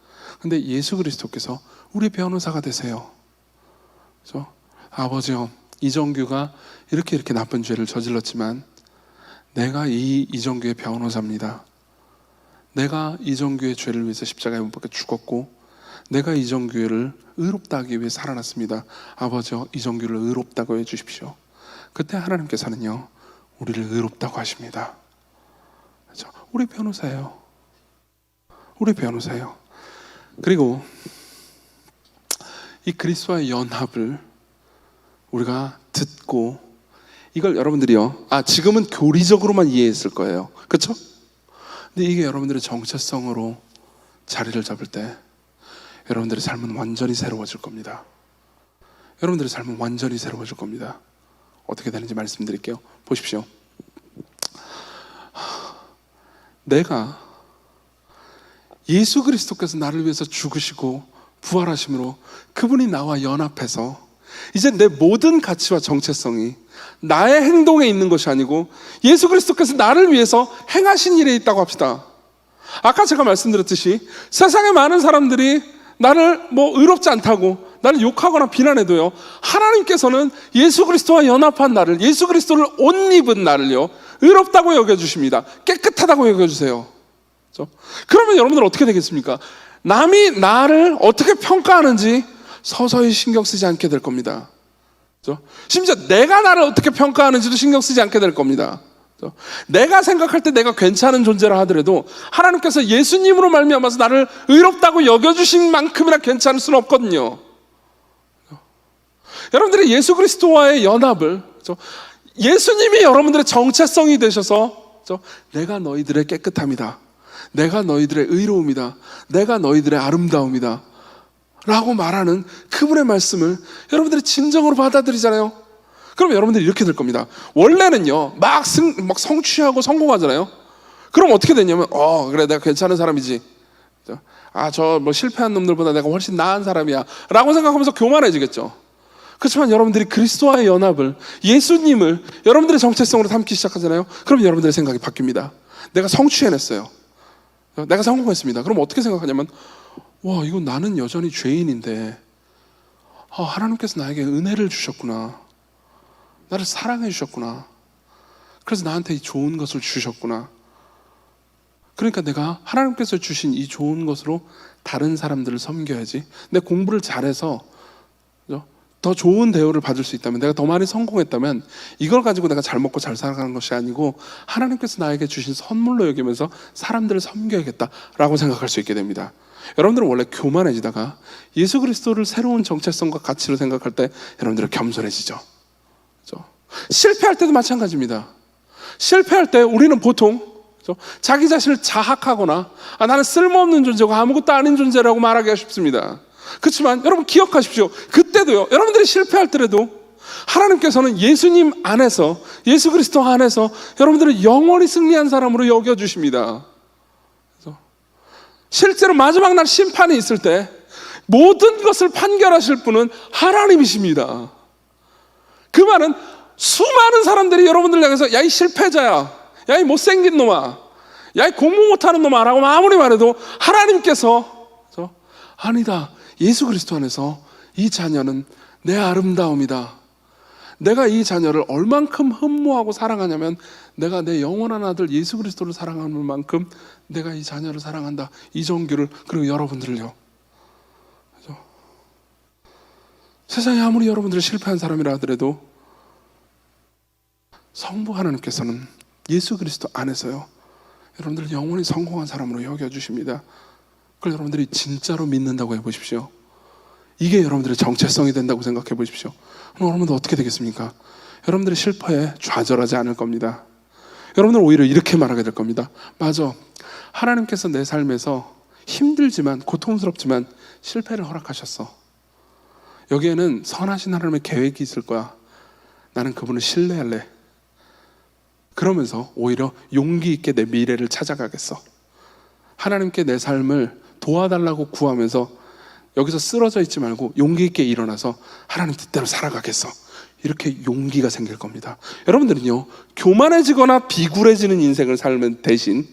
근데 예수 그리스도께서 우리 변호사가 되세요. 그렇죠? 아버지요, 이정규가 이렇게 나쁜 죄를 저질렀지만 내가 이정규의 변호사입니다. 내가 이정규의 죄를 위해서 십자가에 못 박혀 죽었고 내가 이정규를 의롭다 하기 위해 살아났습니다. 아버지요, 이정규를 의롭다고 해주십시오. 그때 하나님께서는요, 우리를 의롭다고 하십니다. 그렇죠? 우리 변호사예요. 우리 변호사예요. 그리고 이 그리스도와의 연합을 우리가 듣고, 이걸 여러분들이요, 지금은 교리적으로만 이해했을 거예요. 그렇죠? 근데 이게 여러분들의 정체성으로 자리를 잡을 때 여러분들의 삶은 완전히 새로워질 겁니다. 여러분들의 삶은 완전히 새로워질 겁니다. 어떻게 되는지 말씀드릴게요. 보십시오. 내가 예수 그리스도께서 나를 위해서 죽으시고 부활하심으로 그분이 나와 연합해서 이제 내 모든 가치와 정체성이 나의 행동에 있는 것이 아니고 예수 그리스도께서 나를 위해서 행하신 일에 있다고 합시다. 아까 제가 말씀드렸듯이 세상에 많은 사람들이 나를 의롭지 않다고 나를 욕하거나 비난해도요, 하나님께서는 예수 그리스도와 연합한 나를, 예수 그리스도를 옷 입은 나를요, 의롭다고 여겨주십니다. 깨끗하다고 여겨주세요. 그렇죠? 그러면 여러분들 어떻게 되겠습니까? 남이 나를 어떻게 평가하는지 서서히 신경 쓰지 않게 될 겁니다. 그렇죠? 심지어 내가 나를 어떻게 평가하는지도 신경 쓰지 않게 될 겁니다. 그렇죠? 내가 생각할 때 내가 괜찮은 존재라 하더라도 하나님께서 예수님으로 말미암아서 나를 의롭다고 여겨주신 만큼이나 괜찮을 수는 없거든요. 그렇죠? 여러분들이 예수 그리스도와의 연합을, 그렇죠? 예수님이 여러분들의 정체성이 되셔서, 그렇죠? 내가 너희들의 깨끗함이다, 내가 너희들의 의로움이다, 내가 너희들의 아름다움이다 라고 말하는 그분의 말씀을 여러분들이 진정으로 받아들이잖아요. 그럼 여러분들이 이렇게 될 겁니다. 원래는요, 막 성취하고 성공하잖아요. 그럼 어떻게 되냐면, 그래, 내가 괜찮은 사람이지, 저 실패한 놈들보다 내가 훨씬 나은 사람이야 라고 생각하면서 교만해지겠죠. 그렇지만 여러분들이 그리스도와의 연합을, 예수님을 여러분들의 정체성으로 삼기 시작하잖아요. 그럼 여러분들의 생각이 바뀝니다. 내가 성취해냈어요, 내가 성공했습니다. 그럼 어떻게 생각하냐면, 와, 이건 나는 여전히 죄인인데 하나님께서 나에게 은혜를 주셨구나, 나를 사랑해 주셨구나, 그래서 나한테 이 좋은 것을 주셨구나. 그러니까 내가 하나님께서 주신 이 좋은 것으로 다른 사람들을 섬겨야지. 내 공부를 잘해서 더 좋은 대우를 받을 수 있다면, 내가 더 많이 성공했다면 이걸 가지고 내가 잘 먹고 잘 살아가는 것이 아니고 하나님께서 나에게 주신 선물로 여기면서 사람들을 섬겨야겠다라고 생각할 수 있게 됩니다. 여러분들은 원래 교만해지다가 예수 그리스도를 새로운 정체성과 가치로 생각할 때 여러분들은 겸손해지죠. 그렇죠? 실패할 때도 마찬가지입니다. 실패할 때 우리는 보통, 그렇죠? 자기 자신을 자학하거나 나는 쓸모없는 존재고 아무것도 아닌 존재라고 말하기가 쉽습니다. 그렇지만 여러분 기억하십시오. 그때도요, 여러분들이 실패할 때라도 하나님께서는 예수님 안에서, 예수 그리스도 안에서 여러분들을 영원히 승리한 사람으로 여겨주십니다. 실제로 마지막 날 심판이 있을 때 모든 것을 판결하실 분은 하나님이십니다. 그 말은 수많은 사람들이 여러분들 향해서 야, 이 실패자야, 야, 이 못생긴 놈아, 야, 이 공부 못하는 놈아 라고 아무리 말해도 하나님께서 아니다, 예수 그리스도 안에서 이 자녀는 내 아름다움이다, 내가 이 자녀를 얼만큼 흠모하고 사랑하냐면 내가 내 영원한 아들 예수 그리스도를 사랑하는 만큼 내가 이 자녀를 사랑한다, 이정규를, 그리고 여러분들을요. 그렇죠? 세상에 아무리 여러분들이 실패한 사람이라 하더라도 성부 하나님께서는 예수 그리스도 안에서요, 여러분들 영원히 성공한 사람으로 여겨주십니다. 그걸 여러분들이 진짜로 믿는다고 해보십시오. 이게 여러분들의 정체성이 된다고 생각해 보십시오. 그럼 여러분들 어떻게 되겠습니까? 여러분들의 실패에 좌절하지 않을 겁니다. 여러분들 오히려 이렇게 말하게 될 겁니다. 맞아, 하나님께서 내 삶에서 힘들지만 고통스럽지만 실패를 허락하셨어. 여기에는 선하신 하나님의 계획이 있을 거야. 나는 그분을 신뢰할래. 그러면서 오히려 용기 있게 내 미래를 찾아가겠어. 하나님께 내 삶을 도와달라고 구하면서 여기서 쓰러져 있지 말고 용기 있게 일어나서 하나님 뜻대로 살아가겠어. 이렇게 용기가 생길 겁니다. 여러분들은요, 교만해지거나 비굴해지는 인생을 살면 대신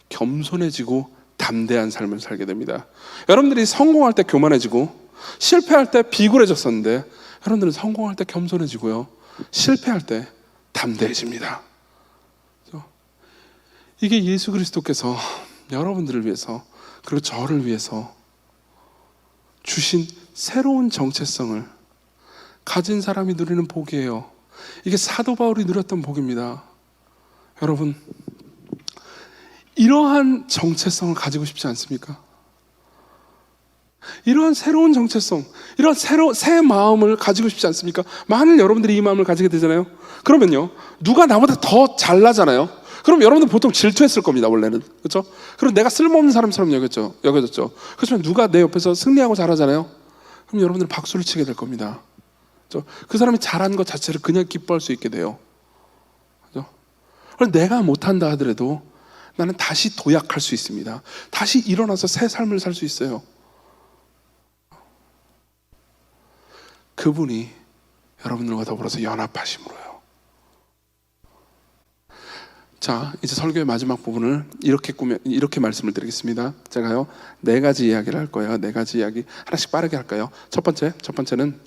겸손해지고 담대한 삶을 살게 됩니다. 여러분들이 성공할 때 교만해지고 실패할 때 비굴해졌었는데, 여러분들은 성공할 때 겸손해지고요, 실패할 때 담대해집니다. 이게 예수 그리스도께서 여러분들을 위해서, 그리고 저를 위해서 주신 새로운 정체성을 가진 사람이 누리는 복이에요. 이게 사도 바울이 누렸던 복입니다. 여러분, 이러한 정체성을 가지고 싶지 않습니까? 이러한 새로운 정체성, 이러한 새 마음을 가지고 싶지 않습니까? 만일 여러분들이 이 마음을 가지게 되잖아요, 그러면요, 누가 나보다 더 잘나잖아요. 그럼 여러분들 보통 질투했을 겁니다, 원래는. 그렇죠? 그럼 내가 쓸모없는 사람처럼 여겨졌죠. 그렇지만 누가 내 옆에서 승리하고 잘하잖아요. 그럼 여러분들 박수를 치게 될 겁니다. 그렇죠? 그 사람이 잘한 것 자체를 그냥 기뻐할 수 있게 돼요. 그렇죠? 그럼 내가 못한다 하더라도 나는 다시 도약할 수 있습니다. 다시 일어나서 새 삶을 살 수 있어요. 그분이 여러분들과 더불어서 연합하심으로요. 자, 이제 설교의 마지막 부분을 이렇게 말씀을 드리겠습니다. 제가요, 4가지 이야기를 할 거예요. 4가지 이야기 하나씩 빠르게 할까요? 첫 번째는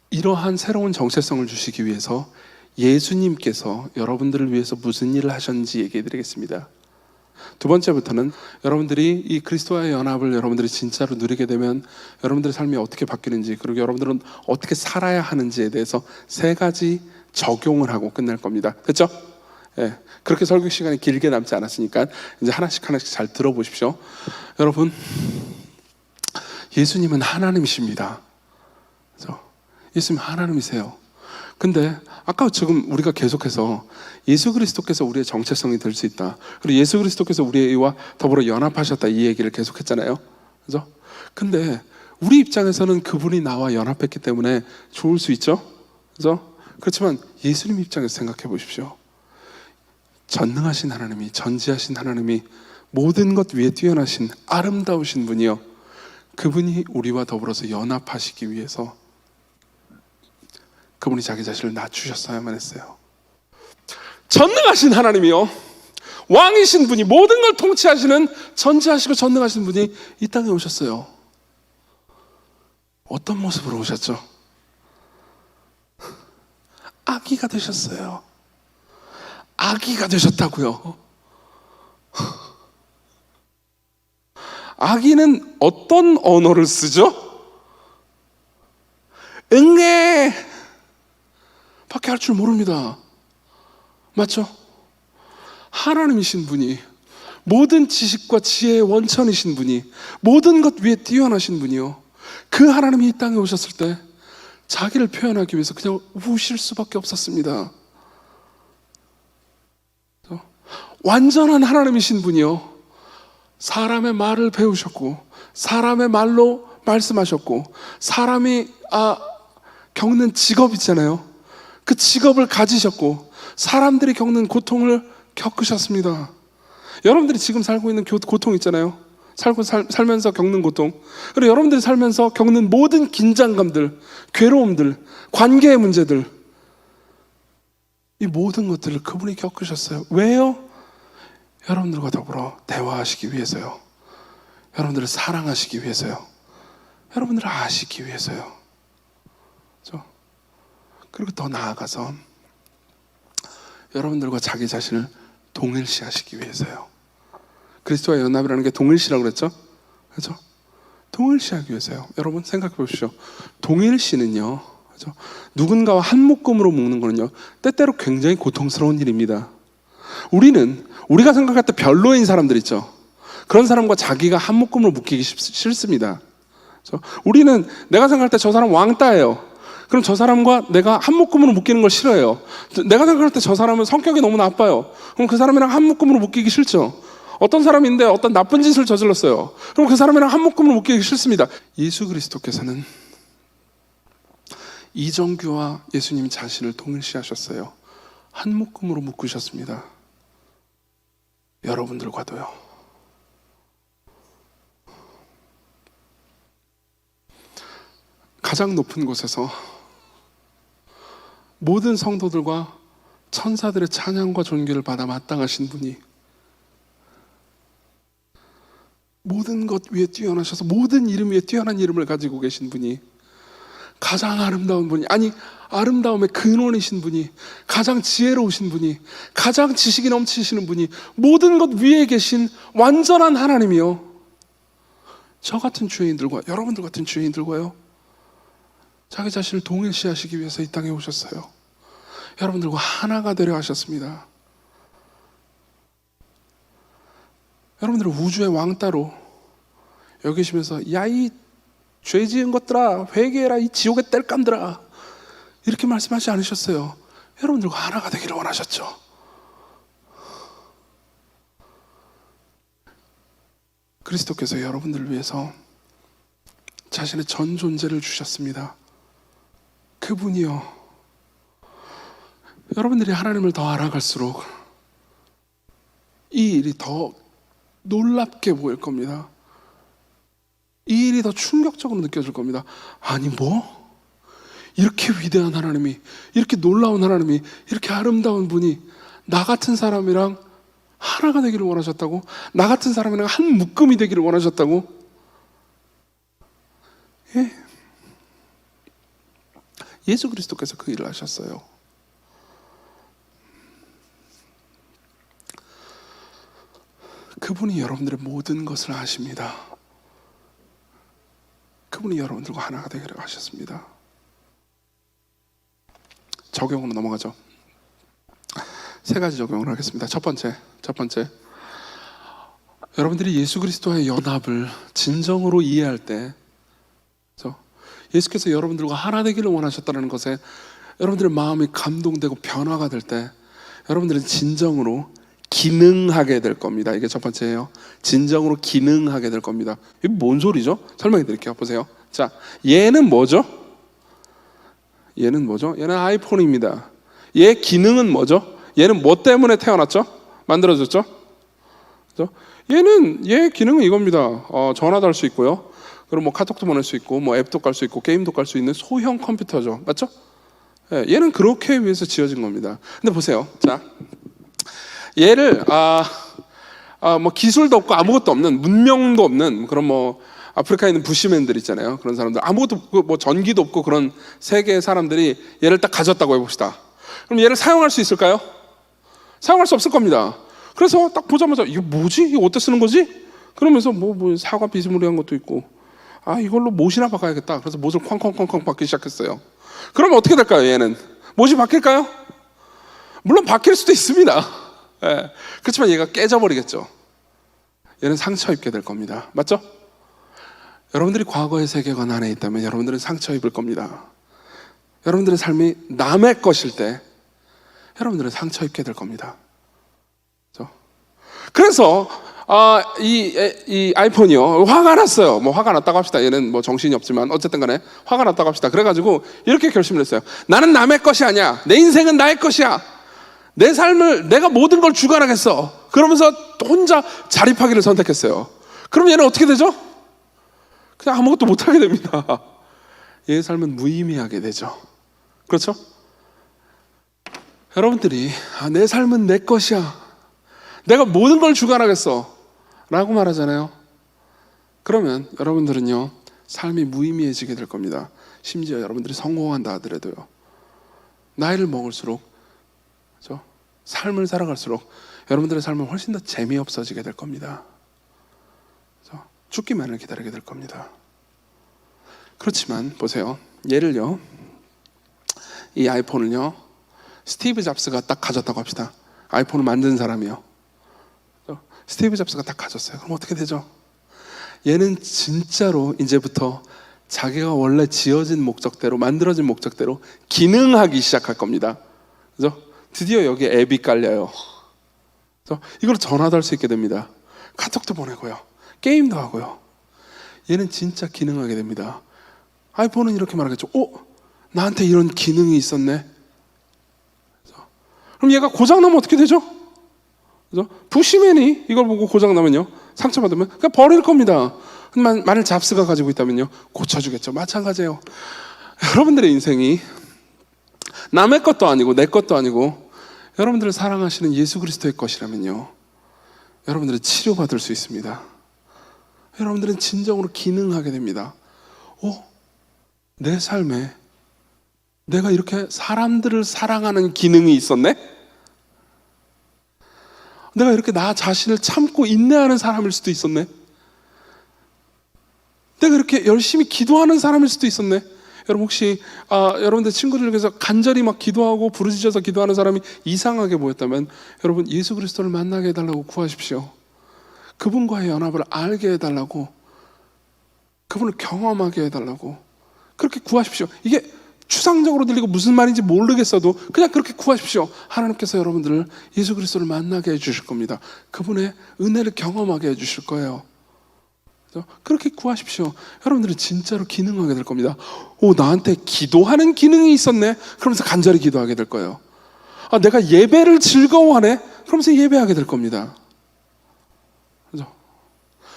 이러한 새로운 정체성을 주시기 위해서 예수님께서 여러분들을 위해서 무슨 일을 하셨는지 얘기해 드리겠습니다. 두 번째부터는 여러분들이 이 그리스도와의 연합을 여러분들이 진짜로 누리게 되면 여러분들의 삶이 어떻게 바뀌는지, 그리고 여러분들은 어떻게 살아야 하는지에 대해서 3가지 적용을 하고 끝낼 겁니다. 됐죠? 예, 그렇게 설교 시간이 길게 남지 않았으니까 이제 하나씩 잘 들어보십시오. 여러분, 예수님은 하나님이십니다. 그렇죠? 예수님 하나님이세요. 근데 아까 지금 우리가 계속해서 예수 그리스도께서 우리의 정체성이 될 수 있다, 그리고 예수 그리스도께서 우리와 더불어 연합하셨다, 이 얘기를 계속했잖아요. 그죠? 근데 우리 입장에서는 그분이 나와 연합했기 때문에 좋을 수 있죠. 그죠? 그렇지만 예수님 입장에서 생각해 보십시오. 전능하신 하나님이, 전지하신 하나님이, 모든 것 위에 뛰어나신 아름다우신 분이요, 그분이 우리와 더불어서 연합하시기 위해서 그분이 자기 자신을 낮추셨어야만 했어요. 전능하신 하나님이요, 왕이신 분이, 모든 걸 통치하시는 전지하시고 전능하신 분이 이 땅에 오셨어요. 어떤 모습으로 오셨죠? 아기가 되셨어요. 아기가 되셨다고요. 아기는 어떤 언어를 쓰죠? 응애 밖에 할 줄 모릅니다. 맞죠? 하나님이신 분이, 모든 지식과 지혜의 원천이신 분이, 모든 것 위에 뛰어나신 분이요, 그 하나님이 이 땅에 오셨을 때 자기를 표현하기 위해서 그냥 우실 수밖에 없었습니다. 완전한 하나님이신 분이요, 사람의 말을 배우셨고, 사람의 말로 말씀하셨고, 사람이 겪는 직업 있잖아요, 그 직업을 가지셨고, 사람들이 겪는 고통을 겪으셨습니다. 여러분들이 지금 살고 있는 고통 있잖아요. 살면서 겪는 고통, 그리고 여러분들이 살면서 겪는 모든 긴장감들, 괴로움들, 관계의 문제들, 이 모든 것들을 그분이 겪으셨어요. 왜요? 여러분들과 더불어 대화하시기 위해서요, 여러분들을 사랑하시기 위해서요, 여러분들을 아시기 위해서요. 그렇죠? 그리고 더 나아가서 여러분들과 자기 자신을 동일시하시기 위해서요. 그리스도와 연합이라는 게 동일시라고 그랬죠? 그렇죠? 동일시하기 위해서요. 여러분 생각해 보십시오. 동일시는요, 그죠? 누군가와 한 묶음으로 묶는 거는요, 때때로 굉장히 고통스러운 일입니다. 우리가 생각할 때 별로인 사람들 있죠. 그런 사람과 자기가 한 묶음으로 묶이기 싫습니다. 그죠? 우리는 내가 생각할 때 저 사람 왕따예요. 그럼 저 사람과 내가 한 묶음으로 묶이는 걸 싫어해요. 내가 생각할 때 저 사람은 성격이 너무 나빠요. 그럼 그 사람이랑 한 묶음으로 묶이기 싫죠. 어떤 사람인데 어떤 나쁜 짓을 저질렀어요. 그럼 그 사람이랑 한 묶음으로 묶이기 싫습니다. 예수 그리스도께서는 이정규와 예수님 자신을 동일시하셨어요. 한 묶음으로 묶으셨습니다. 여러분들과도요. 가장 높은 곳에서 모든 성도들과 천사들의 찬양과 존귀를 받아 마땅하신 분이, 모든 것 위에 뛰어나셔서 모든 이름 위에 뛰어난 이름을 가지고 계신 분이, 가장 아름다운 분이, 아니 아름다움의 근원이신 분이, 가장 지혜로우신 분이, 가장 지식이 넘치시는 분이, 모든 것 위에 계신 완전한 하나님이요, 저 같은 죄인들과 여러분들 같은 죄인들과요, 자기 자신을 동일시하시기 위해서 이 땅에 오셨어요. 여러분들과 하나가 되려 하셨습니다. 여러분들을 우주의 왕따로 여기시면서, 야, 이 죄 지은 것들아 회개해라, 이 지옥의 땔감들아, 이렇게 말씀하지 않으셨어요. 여러분들과 하나가 되기를 원하셨죠. 그리스도께서 여러분들을 위해서 자신의 전 존재를 주셨습니다. 그분이요, 여러분들이 하나님을 더 알아갈수록 이 일이 더 놀랍게 보일 겁니다. 이 일이 더 충격적으로 느껴질 겁니다. 아니 뭐? 이렇게 위대한 하나님이, 이렇게 놀라운 하나님이, 이렇게 아름다운 분이 나 같은 사람이랑 하나가 되기를 원하셨다고? 나 같은 사람이랑 한 묶음이 되기를 원하셨다고? 예. 예수 그리스도께서 그 일을 하셨어요. 그분이 여러분들의 모든 것을 아십니다. 그분이 여러분들과 하나가 되기를 하셨습니다. 적용으로 넘어가죠. 세 가지 적용을 하겠습니다. 첫 번째, 여러분들이 예수 그리스도와의 연합을 진정으로 이해할 때, 예수께서 여러분들과 하나 되기를 원하셨다는 것에 여러분들의 마음이 감동되고 변화가 될 때, 여러분들은 진정으로 기능하게 될 겁니다. 이게 첫 번째예요. 진정으로 기능하게 될 겁니다. 이게 뭔 소리죠? 설명해 드릴게요. 보세요. 자, 얘는 뭐죠? 얘는 아이폰입니다. 얘 기능은 뭐죠? 얘는 뭐 때문에 태어났죠? 만들어졌죠? 그죠? 얘 기능은 이겁니다. 전화도 할 수 있고요. 그리고 뭐 카톡도 보낼 수 있고, 뭐 앱도 깔 수 있고, 게임도 깔 수 있는 소형 컴퓨터죠. 맞죠? 예, 얘는 그렇게 위해서 지어진 겁니다. 근데 보세요. 자, 얘를 뭐 기술도 없고 아무것도 없는, 문명도 없는 그런 뭐 아프리카에 있는 부시맨들 있잖아요. 그런 사람들, 아무것도 없고 뭐 전기도 없고 그런 세계의 사람들이 얘를 딱 가졌다고 해봅시다. 그럼 얘를 사용할 수 있을까요? 사용할 수 없을 겁니다. 그래서 딱 보자마자 이게 뭐지? 이거 어디다 쓰는 거지? 그러면서 뭐 사과 비스무리한 것도 있고, 이걸로 못이나 바꿔야겠다. 그래서 못을 쾅쾅쾅쾅 박기 시작했어요. 그러면 어떻게 될까요? 얘는 못이 바뀔까요? 물론 바뀔 수도 있습니다. 예. 그렇지만 얘가 깨져버리겠죠. 얘는 상처 입게 될 겁니다. 맞죠? 여러분들이 과거의 세계관 안에 있다면 여러분들은 상처 입을 겁니다. 여러분들의 삶이 남의 것일 때 여러분들은 상처 입게 될 겁니다. 그래서 이 아이폰이요, 화가 났어요. 뭐 화가 났다고 합시다. 얘는 뭐 정신이 없지만 어쨌든 간에 화가 났다고 합시다. 그래가지고 이렇게 결심을 했어요. 나는 남의 것이 아니야. 내 인생은 나의 것이야. 내 삶을 내가 모든 걸 주관하겠어. 그러면서 혼자 자립하기를 선택했어요. 그럼 얘는 어떻게 되죠? 그냥 아무것도 못하게 됩니다. 얘의 삶은 무의미하게 되죠. 그렇죠? 여러분들이 내 삶은 내 것이야, 내가 모든 걸 주관하겠어 라고 말하잖아요. 그러면 여러분들은요, 삶이 무의미해지게 될 겁니다. 심지어 여러분들이 성공한다 하더라도요, 나이를 먹을수록, 그렇죠? 삶을 살아갈수록 여러분들의 삶은 훨씬 더 재미없어지게 될 겁니다. 그렇죠? 죽기만을 기다리게 될 겁니다. 그렇지만 보세요. 얘를요, 이 아이폰을요, 스티브 잡스가 딱 가졌다고 합시다. 아이폰을 만든 사람이요. 스티브 잡스가 딱 가졌어요. 그럼 어떻게 되죠? 얘는 진짜로 이제부터 자기가 원래 지어진 목적대로, 만들어진 목적대로 기능하기 시작할 겁니다. 그죠? 드디어 여기에 앱이 깔려요. 그죠? 이걸 전화도 할 수 있게 됩니다. 카톡도 보내고요. 게임도 하고요. 얘는 진짜 기능하게 됩니다. 아이폰은 이렇게 말하겠죠. 나한테 이런 기능이 있었네. 그죠? 그럼 얘가 고장나면 어떻게 되죠? 그죠? 부시맨이 이걸 보고 고장나면요, 상처받으면 그냥 버릴 겁니다. 만일 잡스가 가지고 있다면요, 고쳐주겠죠. 마찬가지예요. 여러분들의 인생이 남의 것도 아니고 내 것도 아니고 여러분들을 사랑하시는 예수 그리스도의 것이라면요, 여러분들은 치료받을 수 있습니다. 여러분들은 진정으로 기능하게 됩니다. 내 삶에 내가 이렇게 사람들을 사랑하는 기능이 있었네? 내가 이렇게 나 자신을 참고 인내하는 사람일 수도 있었네? 내가 이렇게 열심히 기도하는 사람일 수도 있었네? 여러분 혹시 여러분들 친구들 중에서 간절히 막 기도하고 부르짖어서 기도하는 사람이 이상하게 보였다면 여러분 예수 그리스도를 만나게 해달라고 구하십시오. 그분과의 연합을 알게 해달라고, 그분을 경험하게 해달라고 그렇게 구하십시오. 이게 추상적으로 들리고 무슨 말인지 모르겠어도 그냥 그렇게 구하십시오. 하나님께서 여러분들을 예수 그리스도를 만나게 해주실 겁니다. 그분의 은혜를 경험하게 해주실 거예요. 그렇게 구하십시오. 여러분들은 진짜로 기능하게 될 겁니다. 나한테 기도하는 기능이 있었네? 그러면서 간절히 기도하게 될 거예요. 내가 예배를 즐거워하네? 그러면서 예배하게 될 겁니다. 그죠?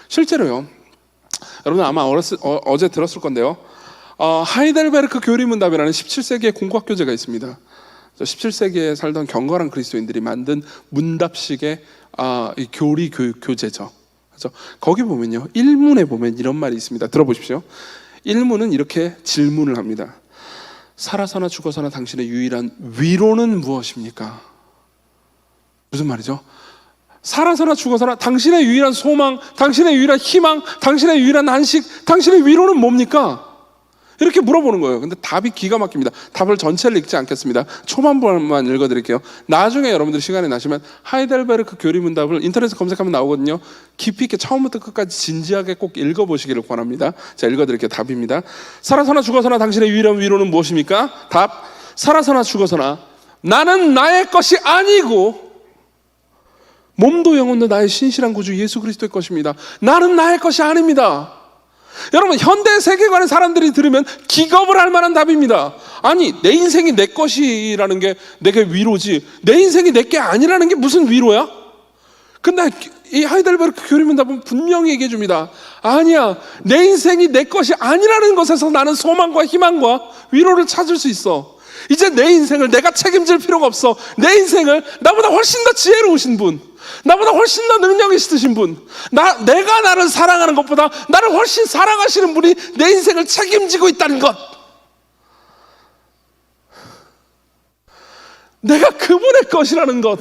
실제로요, 여러분 아마 어제 들었을 건데요, 하이델베르크 교리문답이라는 17세기의 공과교재가 있습니다. 17세기에 살던 경건한 그리스도인들이 만든 문답식의 이 교리 교재죠. 그래서 거기 보면요, 1문에 보면 이런 말이 있습니다. 들어보십시오. 1문은 이렇게 질문을 합니다. 살아서나 죽어서나 당신의 유일한 위로는 무엇입니까? 무슨 말이죠? 살아서나 죽어서나 당신의 유일한 소망, 당신의 유일한 희망, 당신의 유일한 안식, 당신의 위로는 뭡니까? 이렇게 물어보는 거예요. 근데 답이 기가 막힙니다. 답을 전체를 읽지 않겠습니다. 초반부만 읽어드릴게요. 나중에 여러분들 시간이 나시면 하이델베르크 교리문답을 인터넷에 검색하면 나오거든요. 깊이 있게 처음부터 끝까지 진지하게 꼭 읽어보시기를 권합니다. 자, 읽어드릴게요. 답입니다. 살아서나 죽어서나 당신의 유일한 위로는 무엇입니까? 답. 살아서나 죽어서나 나는 나의 것이 아니고 몸도 영혼도 나의 신실한 구주 예수 그리스도의 것입니다. 나는 나의 것이 아닙니다. 여러분 현대 세계관의 사람들이 들으면 기겁을 할 만한 답입니다. 아니 내 인생이 내 것이라는 게 내게 위로지 내 인생이 내 게 아니라는 게 무슨 위로야? 근데 이 하이델베르크 교리문답은 분명히 얘기해 줍니다. 아니야, 내 인생이 내 것이 아니라는 것에서 나는 소망과 희망과 위로를 찾을 수 있어. 이제 내 인생을 내가 책임질 필요가 없어. 내 인생을 나보다 훨씬 더 지혜로우신 분, 나보다 훨씬 더 능력 있으신 분, 내가 나를 사랑하는 것보다 나를 훨씬 사랑하시는 분이 내 인생을 책임지고 있다는 것, 내가 그분의 것이라는 것,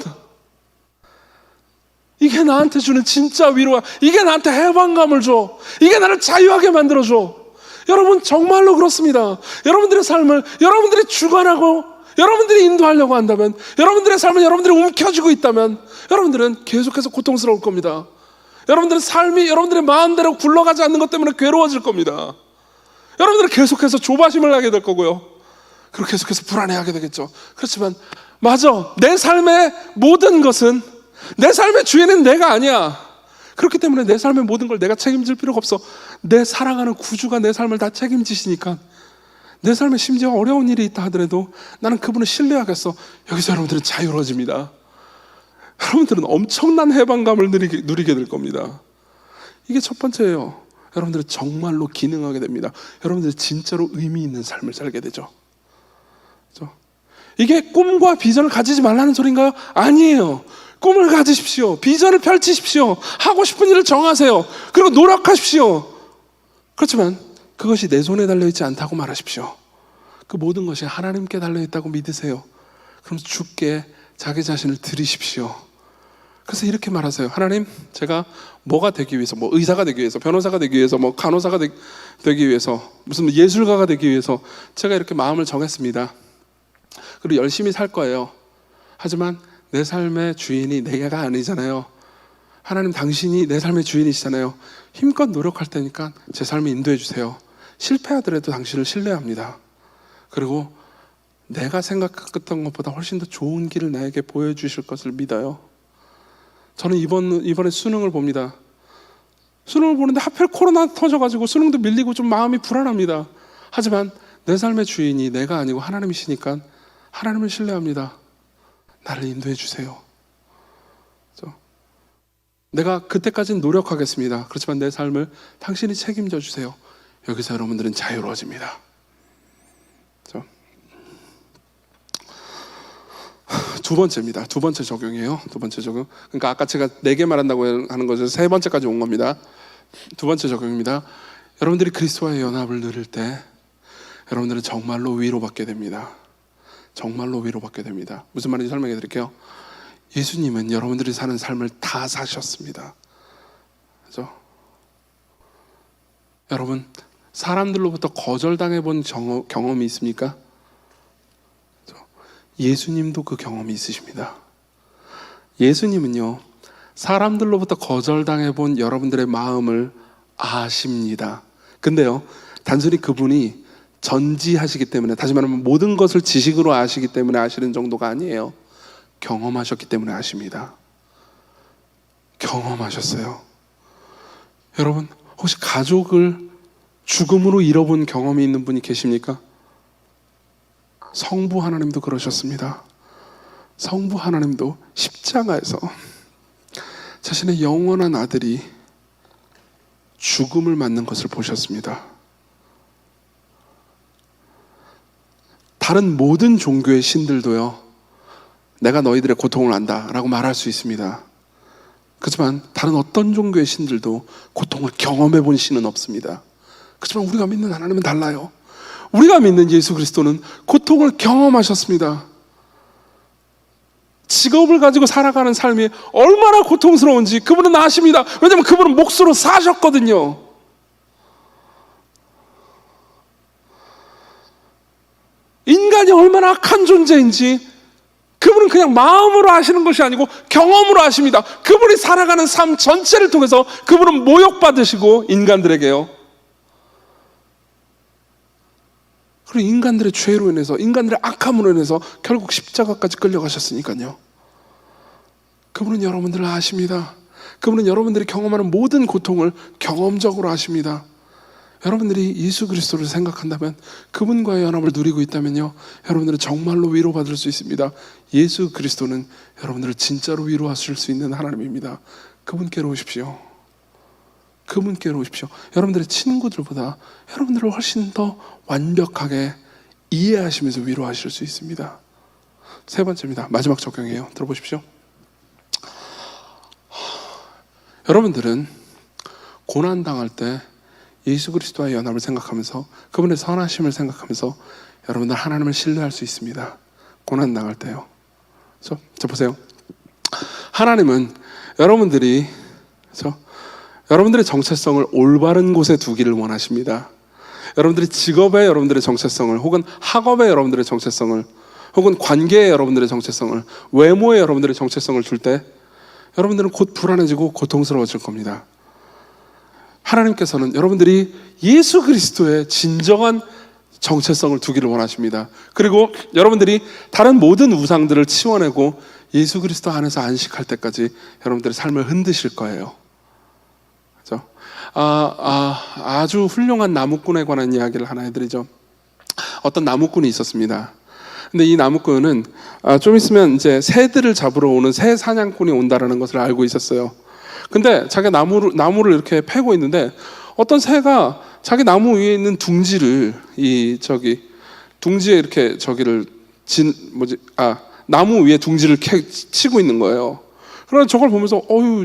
이게 나한테 주는 진짜 위로야. 이게 나한테 해방감을 줘. 이게 나를 자유하게 만들어줘. 여러분 정말로 그렇습니다. 여러분들의 삶을 여러분들이 주관하고 여러분들이 인도하려고 한다면, 여러분들의 삶을 여러분들이 움켜쥐고 있다면 여러분들은 계속해서 고통스러울 겁니다. 여러분들의 삶이 여러분들의 마음대로 굴러가지 않는 것 때문에 괴로워질 겁니다. 여러분들은 계속해서 조바심을 하게 될 거고요, 그리고 계속해서 불안해하게 되겠죠. 그렇지만 맞아, 내 삶의 모든 것은, 내 삶의 주인은 내가 아니야. 그렇기 때문에 내 삶의 모든 걸 내가 책임질 필요가 없어. 내 사랑하는 구주가 내 삶을 다 책임지시니까, 내 삶에 심지어 어려운 일이 있다 하더라도 나는 그분을 신뢰하겠어. 여기서 여러분들은 자유로워집니다. 여러분들은 엄청난 해방감을 누리게 될 겁니다. 이게 첫 번째예요. 여러분들은 정말로 기능하게 됩니다. 여러분들은 진짜로 의미 있는 삶을 살게 되죠. 그렇죠? 이게 꿈과 비전을 가지지 말라는 소린가요? 아니에요. 꿈을 가지십시오. 비전을 펼치십시오. 하고 싶은 일을 정하세요. 그리고 노력하십시오. 그렇지만 그것이 내 손에 달려있지 않다고 말하십시오. 그 모든 것이 하나님께 달려있다고 믿으세요. 그럼 주께 자기 자신을 드리십시오. 그래서 이렇게 말하세요. 하나님, 제가 뭐가 되기 위해서, 뭐 의사가 되기 위해서, 변호사가 되기 위해서, 뭐 간호사가 되기 위해서, 무슨 예술가가 되기 위해서 제가 이렇게 마음을 정했습니다. 그리고 열심히 살 거예요. 하지만 내 삶의 주인이 내가 아니잖아요. 하나님, 당신이 내 삶의 주인이시잖아요. 힘껏 노력할 테니까 제 삶을 인도해 주세요. 실패하더라도 당신을 신뢰합니다. 그리고 내가 생각했던 것보다 훨씬 더 좋은 길을 나에게 보여주실 것을 믿어요. 저는 이번에 수능을 봅니다. 수능을 보는데 하필 코로나 터져가지고 수능도 밀리고 좀 마음이 불안합니다. 하지만 내 삶의 주인이 내가 아니고 하나님이시니까 하나님을 신뢰합니다. 나를 인도해 주세요. 내가 그때까지는 노력하겠습니다. 그렇지만 내 삶을 당신이 책임져 주세요. 여기서 여러분들은 자유로워집니다. 두 번째입니다. 두 번째 적용이에요. 두 번째 적용. 그러니까 아까 제가 4개 말한다고 하는 것에서 세 번째까지 온 겁니다. 두 번째 적용입니다. 여러분들이 그리스도와의 연합을 누릴 때 여러분들은 정말로 위로받게 됩니다. 정말로 위로받게 됩니다. 무슨 말인지 설명해 드릴게요. 예수님은 여러분들이 사는 삶을 다 사셨습니다. 그렇죠? 여러분, 사람들로부터 거절당해 본 경험이 있습니까? 예수님도 그 경험이 있으십니다. 예수님은요, 사람들로부터 거절당해 본 여러분들의 마음을 아십니다. 근데요, 단순히 그분이 전지하시기 때문에, 다시 말하면 모든 것을 지식으로 아시기 때문에 아시는 정도가 아니에요. 경험하셨기 때문에 아십니다. 경험하셨어요. 여러분, 혹시 가족을 죽음으로 잃어본 경험이 있는 분이 계십니까? 성부 하나님도 그러셨습니다. 성부 하나님도 십자가에서 자신의 영원한 아들이 죽음을 맞는 것을 보셨습니다. 다른 모든 종교의 신들도요, 내가 너희들의 고통을 안다 라고 말할 수 있습니다. 그렇지만 다른 어떤 종교의 신들도 고통을 경험해 본 신은 없습니다. 그렇지만 우리가 믿는 하나님은 달라요. 우리가 믿는 예수 그리스도는 고통을 경험하셨습니다. 직업을 가지고 살아가는 삶이 얼마나 고통스러운지 그분은 아십니다. 왜냐하면 그분은 몫으로 사셨거든요. 인간이 얼마나 악한 존재인지 그분은 그냥 마음으로 아시는 것이 아니고 경험으로 아십니다. 그분이 살아가는 삶 전체를 통해서 그분은 모욕받으시고 인간들에게요. 그리고 인간들의 죄로 인해서, 인간들의 악함으로 인해서 결국 십자가까지 끌려가셨으니까요. 그분은 여러분들을 아십니다. 그분은 여러분들이 경험하는 모든 고통을 경험적으로 아십니다. 여러분들이 예수 그리스도를 생각한다면, 그분과의 연합을 누리고 있다면요, 여러분들은 정말로 위로받을 수 있습니다. 예수 그리스도는 여러분들을 진짜로 위로하실 수 있는 하나님입니다. 그분께로 오십시오. 그분께로 오십시오. 여러분들의 친구들보다 여러분들을 훨씬 더 완벽하게 이해하시면서 위로하실 수 있습니다. 세 번째입니다. 마지막 적용이에요. 들어보십시오. 여러분들은 고난당할 때 예수 그리스도와의 연합을 생각하면서, 그분의 선하심을 생각하면서 여러분들 하나님을 신뢰할 수 있습니다. 고난당할 때요. 자, 보세요. 하나님은 여러분들이 여러분들의 정체성을 올바른 곳에 두기를 원하십니다. 여러분들이 직업에 여러분들의 정체성을, 혹은 학업에 여러분들의 정체성을, 혹은 관계에 여러분들의 정체성을, 외모에 여러분들의 정체성을 둘 때 여러분들은 곧 불안해지고 고통스러워질 겁니다. 하나님께서는 여러분들이 예수 그리스도의 진정한 정체성을 두기를 원하십니다. 그리고 여러분들이 다른 모든 우상들을 치워내고 예수 그리스도 안에서 안식할 때까지 여러분들의 삶을 흔드실 거예요. 그렇죠? 아주 훌륭한 나무꾼에 관한 이야기를 하나 해드리죠. 어떤 나무꾼이 있었습니다. 근데 이 나무꾼은 좀 있으면 이제 새들을 잡으러 오는 새 사냥꾼이 온다라는 것을 알고 있었어요. 근데 자기 나무를 이렇게 패고 있는데 어떤 새가 자기 나무 위에 있는 둥지를 둥지에 이렇게 나무 위에 둥지를 치고 있는 거예요. 그래서 저걸 보면서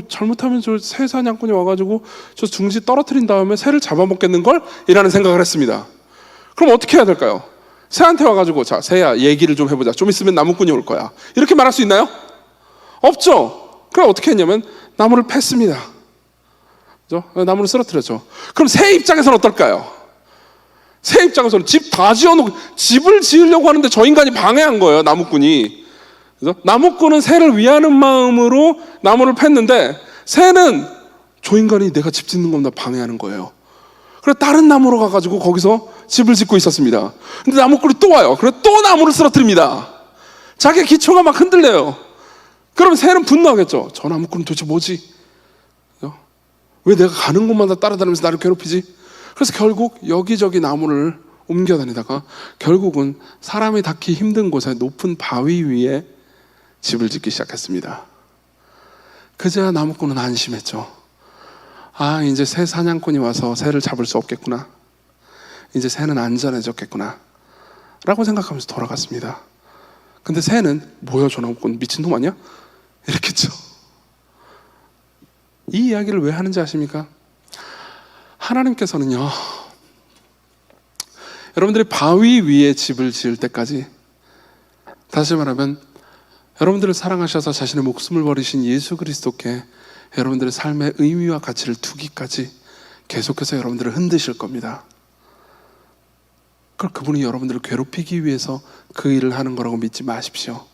잘못하면 저 새 사냥꾼이 와가지고 저 둥지 떨어뜨린 다음에 새를 잡아먹겠는 걸? 이라는 생각을 했습니다. 그럼 어떻게 해야 될까요? 새한테 와가지고, 자, 새야, 얘기를 좀 해보자. 좀 있으면 나무꾼이 올 거야. 이렇게 말할 수 있나요? 없죠. 그럼 어떻게 했냐면 나무를 팼습니다. 그죠? 나무를 쓰러뜨렸죠. 그럼 새 입장에서는 어떨까요? 새 입장에서는 집 다 지어놓고 집을 지으려고 하는데 저 인간이 방해한 거예요, 나무꾼이. 그래서 나무꾼은 새를 위하는 마음으로 나무를 팼는데 새는 저 인간이 내가 집 짓는 겁니다 방해하는 거예요. 그래서 다른 나무로 가가지고 거기서 집을 짓고 있었습니다. 근데 나무꾼이 또 와요. 그래서 또 나무를 쓰러뜨립니다. 자기 기초가 막 흔들려요. 그럼 새는 분노하겠죠. 저 나무꾼은 도대체 뭐지? 왜 내가 가는 곳마다 따라다니면서 나를 괴롭히지? 그래서 결국 여기저기 나무를 옮겨다니다가 결국은 사람이 닿기 힘든 곳에 높은 바위 위에 집을 짓기 시작했습니다. 그제야 나무꾼은 안심했죠. 아, 이제 새 사냥꾼이 와서 새를 잡을 수 없겠구나. 이제 새는 안전해졌겠구나 라고 생각하면서 돌아갔습니다. 근데 새는 뭐야 저 나무꾼 미친놈 아니야? 이랬겠죠. 이 이야기를 왜 하는지 아십니까? 하나님께서는요, 여러분들이 바위 위에 집을 지을 때까지, 다시 말하면 여러분들을 사랑하셔서 자신의 목숨을 버리신 예수 그리스도께 여러분들의 삶의 의미와 가치를 두기까지 계속해서 여러분들을 흔드실 겁니다. 그분이 여러분들을 괴롭히기 위해서 그 일을 하는 거라고 믿지 마십시오.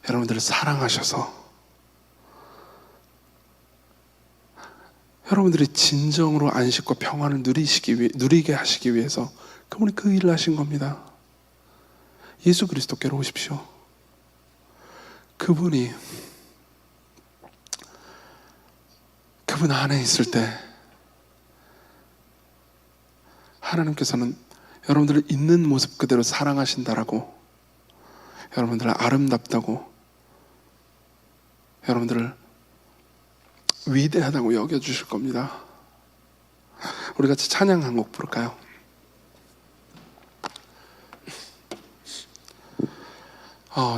여러분들을 사랑하셔서 여러분들이 진정으로 안식과 평안을 누리게 하시기 위해서 그분이 그 일을 하신 겁니다. 예수 그리스도께로 오십시오. 그분 안에 있을 때 하나님께서는 여러분들을 있는 모습 그대로 사랑하신다라고, 여러분들을 아름답다고, 여러분들을 위대하다고 여겨주실 겁니다. 우리 같이 찬양 한 곡 부를까요?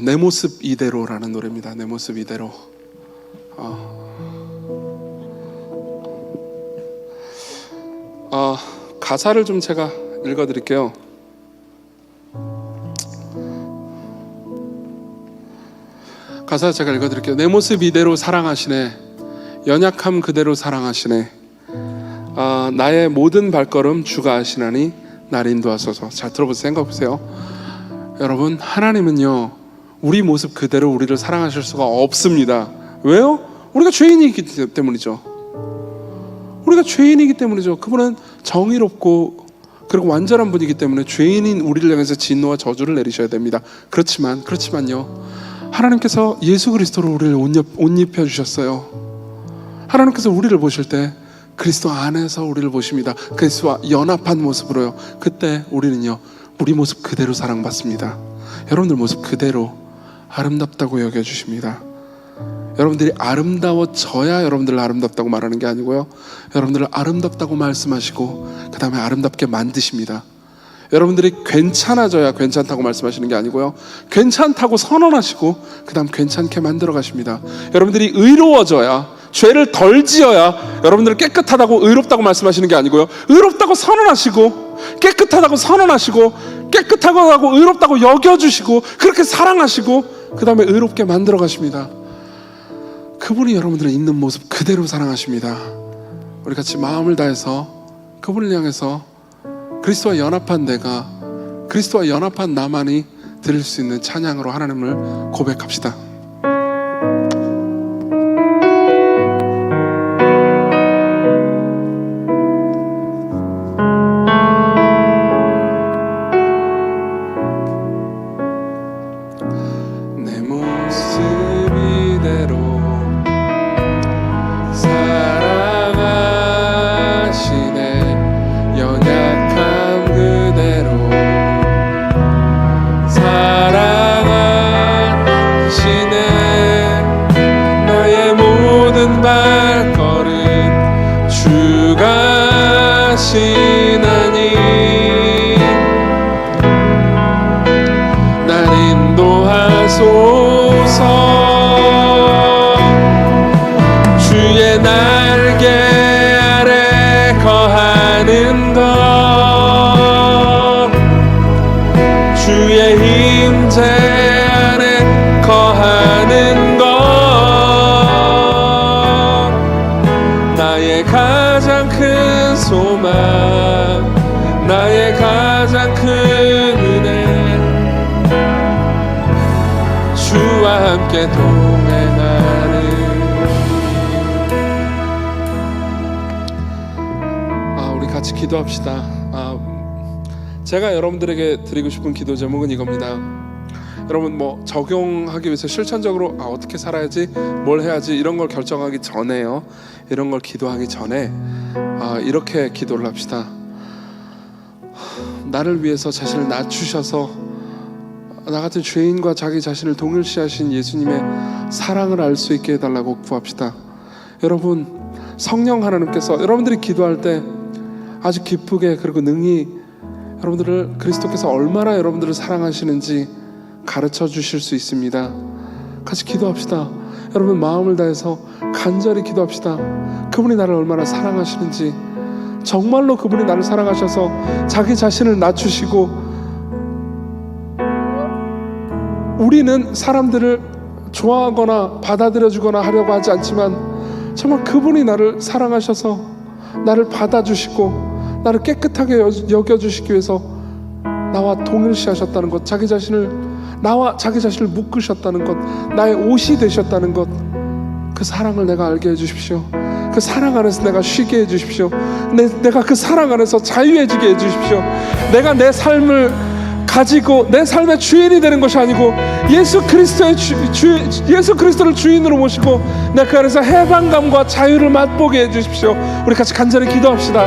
내 모습 이대로라는 노래입니다. 내 모습 이대로. 가사를 좀 제가 읽어드릴게요. 가사 제가 읽어드릴게요. 내 모습 이대로 사랑하시네. 연약함 그대로 사랑하시네. 나의 모든 발걸음 주가 아시나니 나를 인도하소서. 잘 들어보세요. 생각해보세요. 여러분, 하나님은요 우리 모습 그대로 우리를 사랑하실 수가 없습니다. 왜요? 우리가 죄인이기 때문이죠. 우리가 죄인이기 때문이죠. 그분은 정의롭고 그리고 완전한 분이기 때문에 죄인인 우리를 향해서 진노와 저주를 내리셔야 됩니다. 그렇지만요 하나님께서 예수 그리스도로 우리를 옷 입혀 주셨어요. 하나님께서 우리를 보실 때 그리스도 안에서 우리를 보십니다. 그리스도와 연합한 모습으로요. 그때 우리는요 우리 모습 그대로 사랑받습니다. 여러분들 모습 그대로 아름답다고 여겨주십니다. 여러분들이 아름다워져야 여러분들을 아름답다고 말하는 게 아니고요, 여러분들을 아름답다고 말씀하시고 그 다음에 아름답게 만드십니다. 여러분들이 괜찮아져야 괜찮다고 말씀하시는 게 아니고요, 괜찮다고 선언하시고 그 다음 괜찮게 만들어 가십니다. 여러분들이 의로워져야, 죄를 덜 지어야 여러분들을 깨끗하다고 의롭다고 말씀하시는 게 아니고요, 의롭다고 선언하시고 깨끗하다고 선언하시고 깨끗하고 의롭다고 여겨주시고 그렇게 사랑하시고 그 다음에 의롭게 만들어 가십니다. 그분이 여러분들의 있는 모습 그대로 사랑하십니다. 우리 같이 마음을 다해서 그분을 향해서 그리스도와 연합한 내가, 그리스도와 연합한 나만이 드릴 수 있는 찬양으로 하나님을 고백합시다. 내 모습 이대로 사랑하시네. 연약함 그대로 사랑하시네. 나의 모든 발걸음 주가 하시나니 날 인도하소서. 주의 날개 아래 거하는 것, 주의 임재 안에 거하는 것, 나의 가장 큰 소망, 나의 가장 큰 은혜 주와 함께 동행하는 우리 같이 기도합시다. 제가 여러분들에게 드리고 싶은 기도 제목은 이겁니다. 여러분 뭐 적용하기 위해서 실천적으로 어떻게 살아야지 뭘 해야지 이런 걸 결정하기 전에요, 이런 걸 기도하기 전에 이렇게 기도를 합시다. 나를 위해서 자신을 낮추셔서 나 같은 죄인과 자기 자신을 동일시하신 예수님의 사랑을 알 수 있게 해달라고 구합시다. 여러분 성령 하나님께서 여러분들이 기도할 때 아주 기쁘게 그리고 능히 여러분들을 그리스도께서 얼마나 여러분들을 사랑하시는지 가르쳐 주실 수 있습니다. 같이 기도합시다. 여러분 마음을 다해서 간절히 기도합시다. 그분이 나를 얼마나 사랑하시는지, 정말로 그분이 나를 사랑하셔서 자기 자신을 낮추시고, 우리는 사람들을 좋아하거나 받아들여주거나 하려고 하지 않지만 정말 그분이 나를 사랑하셔서 나를 받아주시고 나를 깨끗하게 여겨주시기 위해서 나와 동일시하셨다는 것, 나와 자기 자신을 묶으셨다는 것, 나의 옷이 되셨다는 것, 그 사랑을 내가 알게 해주십시오. 그 사랑 안에서 내가 쉬게 해주십시오. 내가 그 사랑 안에서 자유해지게 해주십시오. 내가 내 삶을 가지고 내 삶의 주인이 되는 것이 아니고 예수 그리스도를 주인으로 모시고 내 그 안에서 해방감과 자유를 맛보게 해주십시오. 우리 같이 간절히 기도합시다.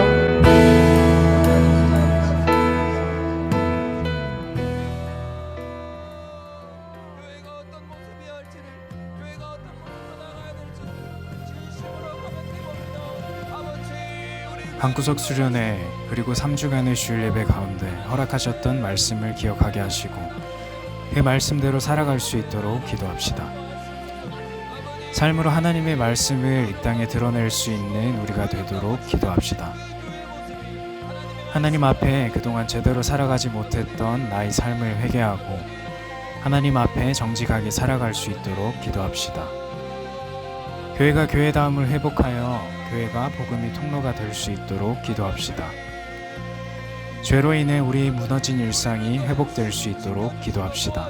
방구석 수련회 그리고 3주간의 주일 예배 가운데 허락하셨던 말씀을 기억하게 하시고 그 말씀대로 살아갈 수 있도록 기도합시다. 삶으로 하나님의 말씀을 이 땅에 드러낼 수 있는 우리가 되도록 기도합시다. 하나님 앞에 그동안 제대로 살아가지 못했던 나의 삶을 회개하고 하나님 앞에 정직하게 살아갈 수 있도록 기도합시다. 교회가 교회다움을 회복하여 교회가 복음의 통로가 될 수 있도록 기도합시다. 죄로 인해 우리의 무너진 일상이 회복될 수 있도록 기도합시다.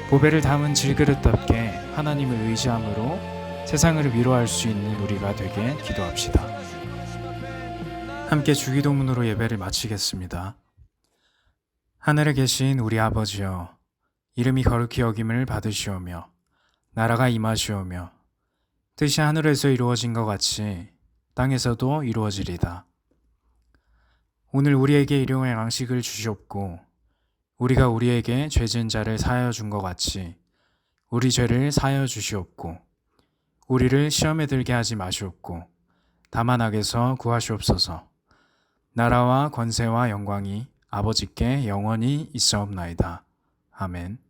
보배를 담은 질그릇답게 하나님을 의지함으로 세상을 위로할 수 있는 우리가 되게 기도합시다. 함께 주기도문으로 예배를 마치겠습니다. 하늘에 계신 우리 아버지여, 이름이 거룩히 여김을 받으시오며 나라가 임하시오며 뜻이 하늘에서 이루어진 것 같이 땅에서도 이루어지리다. 오늘 우리에게 일용할 양식을 주시옵고 우리가 우리에게 죄진 자를 사하여 준 것 같이 우리 죄를 사하여 주시옵고 우리를 시험에 들게 하지 마시옵고 다만 악에서 구하시옵소서. 나라와 권세와 영광이 아버지께 영원히 있사옵나이다. 아멘.